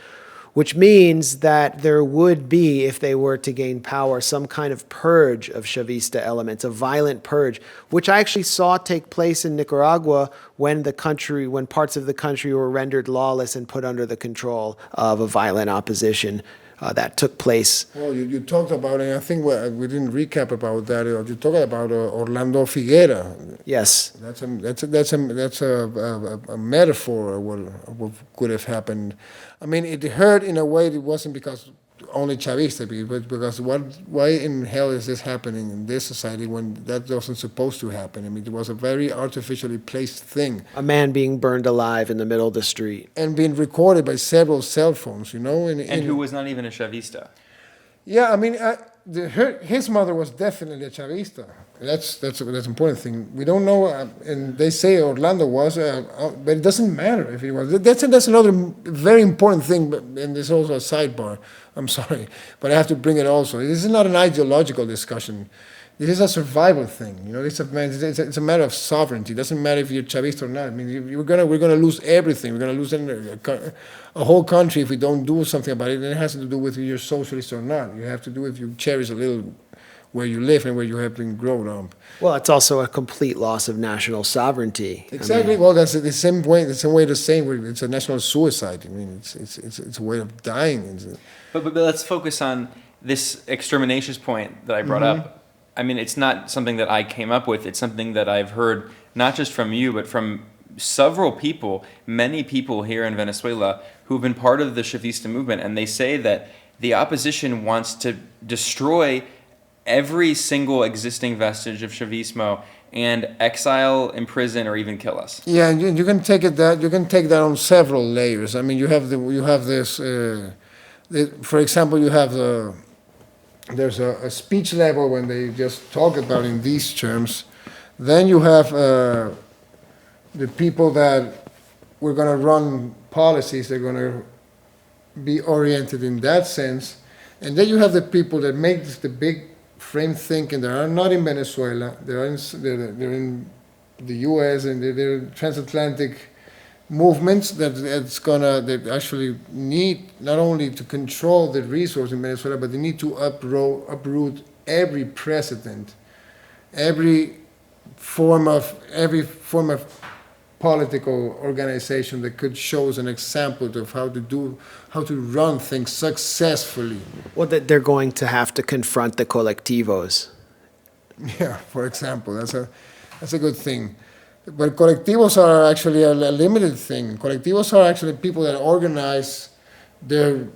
which means that there would be, if they were to gain power, some kind of purge of Chavista elements, a violent purge, which I actually saw take place in Nicaragua when parts of the country were rendered lawless and put under the control of a violent opposition. That took place. Well, you talked about it. I think we didn't recap about that. You talked about Orlando Figuera. Yes. That's a metaphor of what could have happened. I mean, it hurt in a way. It wasn't because only Chavista, but because why in hell is this happening in this society when that wasn't supposed to happen? I mean, it was a very artificially placed thing. A man being burned alive in the middle of the street. And being recorded by several cell phones, you know. And who was not even a Chavista. Yeah, I mean, his mother was definitely a Chavista. That's an important thing. We don't know, and they say Orlando was, but it doesn't matter if he was. That's another very important thing, and there's also a sidebar. I'm sorry, but I have to bring it also. This is not an ideological discussion. This is a survival thing. You know, it's a matter of sovereignty. It doesn't matter if you're Chavista or not. I mean, we're gonna lose everything. We're gonna lose a whole country if we don't do something about it. And it has to do with if you're socialist or not. You have to do if you cherish a little where you live and where you have been grown up. Well, it's also a complete loss of national sovereignty. Exactly. Well, that's the same way. The same way to say it's a national suicide. I mean, it's a way of dying. But let's focus on this exterminationist point that I brought up. I mean, it's not something that I came up with. It's something that I've heard not just from you, but from several people, many people here in Venezuela who've been part of the Chavista movement, and they say that the opposition wants to destroy every single existing vestige of Chavismo and exile, imprison, or even kill us. Yeah, you can take it that you can take that on several layers. I mean, you have this. For example, you have there's a speech level when they just talk about in these terms. Then you have the people that we're going to run policies. They're going to be oriented in that sense, and then you have the people that make the big frame thinking. They are not in Venezuela. They're in the U.S. and they're transatlantic movements that actually need not only to control the resource in Venezuela, but they need to uproot every precedent, every form of political organization that could show us an example of how to run things successfully. Well, that they're going to have to confront the colectivos. Yeah, for example, that's a good thing. But colectivos are actually a limited thing. Colectivos are actually people that organize their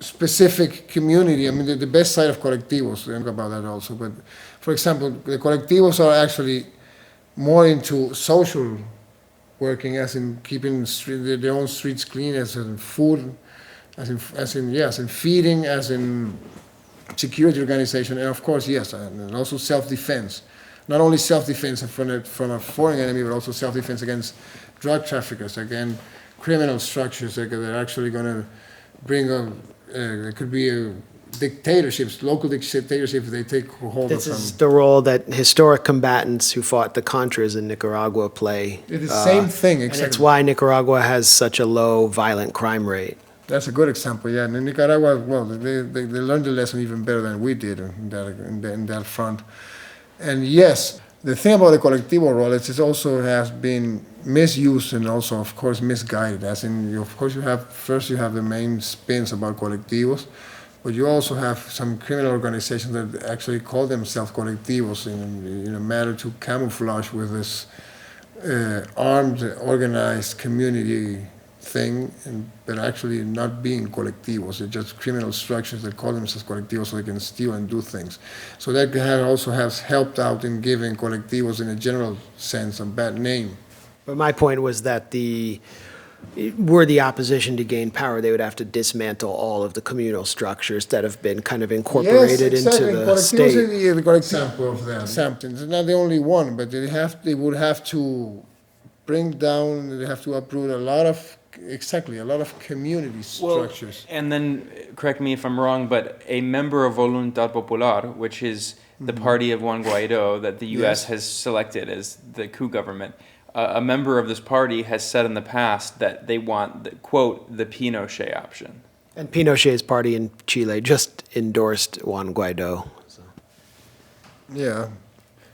specific community. I mean, the best side of colectivos, we talk about that also. But, for example, the colectivos are actually more into social working, as in keeping their own streets clean, as in food, as in feeding, as in security organization, and of course, yes, and also self-defense. Not only self-defense from a foreign enemy, but also self-defense against drug traffickers, against criminal structures that are actually going to bring it could be dictatorships, local dictatorships, if they take hold of some. This is the role that historic combatants who fought the Contras in Nicaragua play. It's the same thing, exactly. And it's why Nicaragua has such a low violent crime rate. That's a good example, yeah. And in Nicaragua, well, they learned the lesson even better than we did in that front. And yes, the thing about the colectivo role is it also has been misused and also, of course, misguided. As in, of course, you have the main spins about colectivos, but you also have some criminal organizations that actually call themselves colectivos in a matter to camouflage with this armed, organized community thing, but actually not being colectivos. They're just criminal structures that call themselves colectivos so they can steal and do things. So that also has helped out in giving colectivos, in a general sense, a bad name. But my point was that were the opposition to gain power, they would have to dismantle all of the communal structures that have been kind of incorporated into the state. Yes, the correct example of that. It's not the only one, but they would have to bring down, they have to uproot a lot of community structures. And then, correct me if I'm wrong, but a member of Voluntad Popular, which is the party of Juan Guaidó that the U.S. has selected as the coup government, a member of this party has said in the past that they want, quote, the Pinochet option. And Pinochet's party in Chile just endorsed Juan Guaidó. So. Yeah.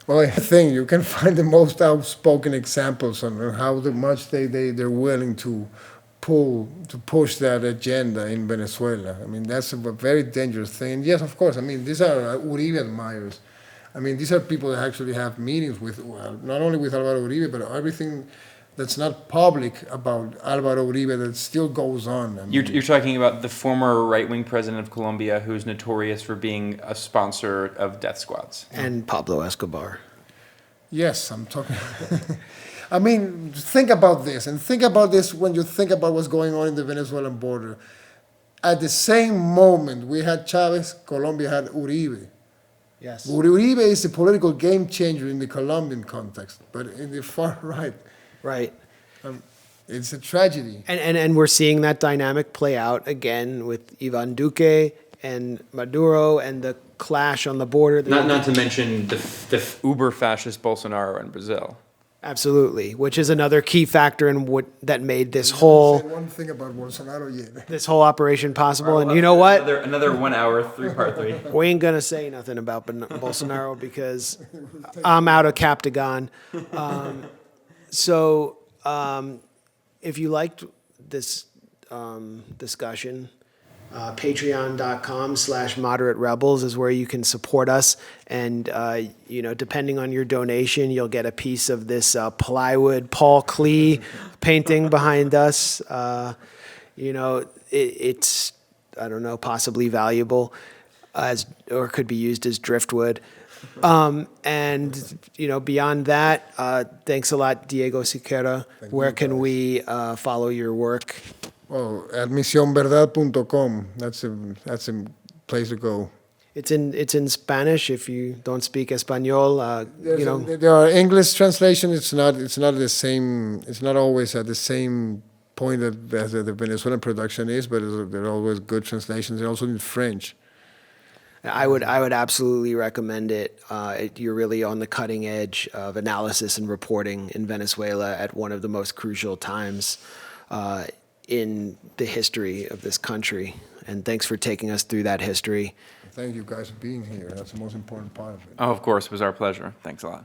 Well, I think you can find the most outspoken examples on how much they're willing to push that agenda in Venezuela. I mean, that's a very dangerous thing. And yes, of course, I mean, these are Uribe admirers. I mean, these are people that actually have meetings with, not only with Álvaro Uribe, but everything that's not public about Álvaro Uribe that still goes on. I mean, You're talking about the former right-wing president of Colombia who's notorious for being a sponsor of death squads. And Pablo Escobar. Yes, I'm talking. I mean, think about this, and think about this when you think about what's going on in the Venezuelan border. At the same moment we had Chavez, Colombia had Uribe. Yes. Uribe is a political game changer in the Colombian context, but in the far right. Right. It's a tragedy. And we're seeing that dynamic play out again with Iván Duque and Maduro and the clash on the border. Not to mention the uber-fascist Bolsonaro in Brazil. Absolutely, which is another key factor in that made this whole one thing about Bolsonaro yet. This whole operation possible. And you know what? Another 1 hour, 3-part 3. We ain't gonna say nothing about Bolsonaro because I'm out of Captagon. So if you liked this discussion, patreon.com/moderate rebels is where you can support us. And, depending on your donation, you'll get a piece of this plywood Paul Klee painting behind us. It's, I don't know, possibly valuable or could be used as driftwood. Beyond that, thanks a lot, Diego Sequera. Where can we follow your work? Well, at misionverdad.com. That's a place to go. It's in Spanish if you don't speak Espanol. There are English translation. It's not the same. It's not always at the same point as the Venezuelan production is, but there are always good translations. They're also in French. I would absolutely recommend it. You're really on the cutting edge of analysis and reporting in Venezuela at one of the most crucial times in the history of this country. And thanks for taking us through that history. Thank you guys for being here. That's the most important part of it. Oh, of course. It was our pleasure. Thanks a lot.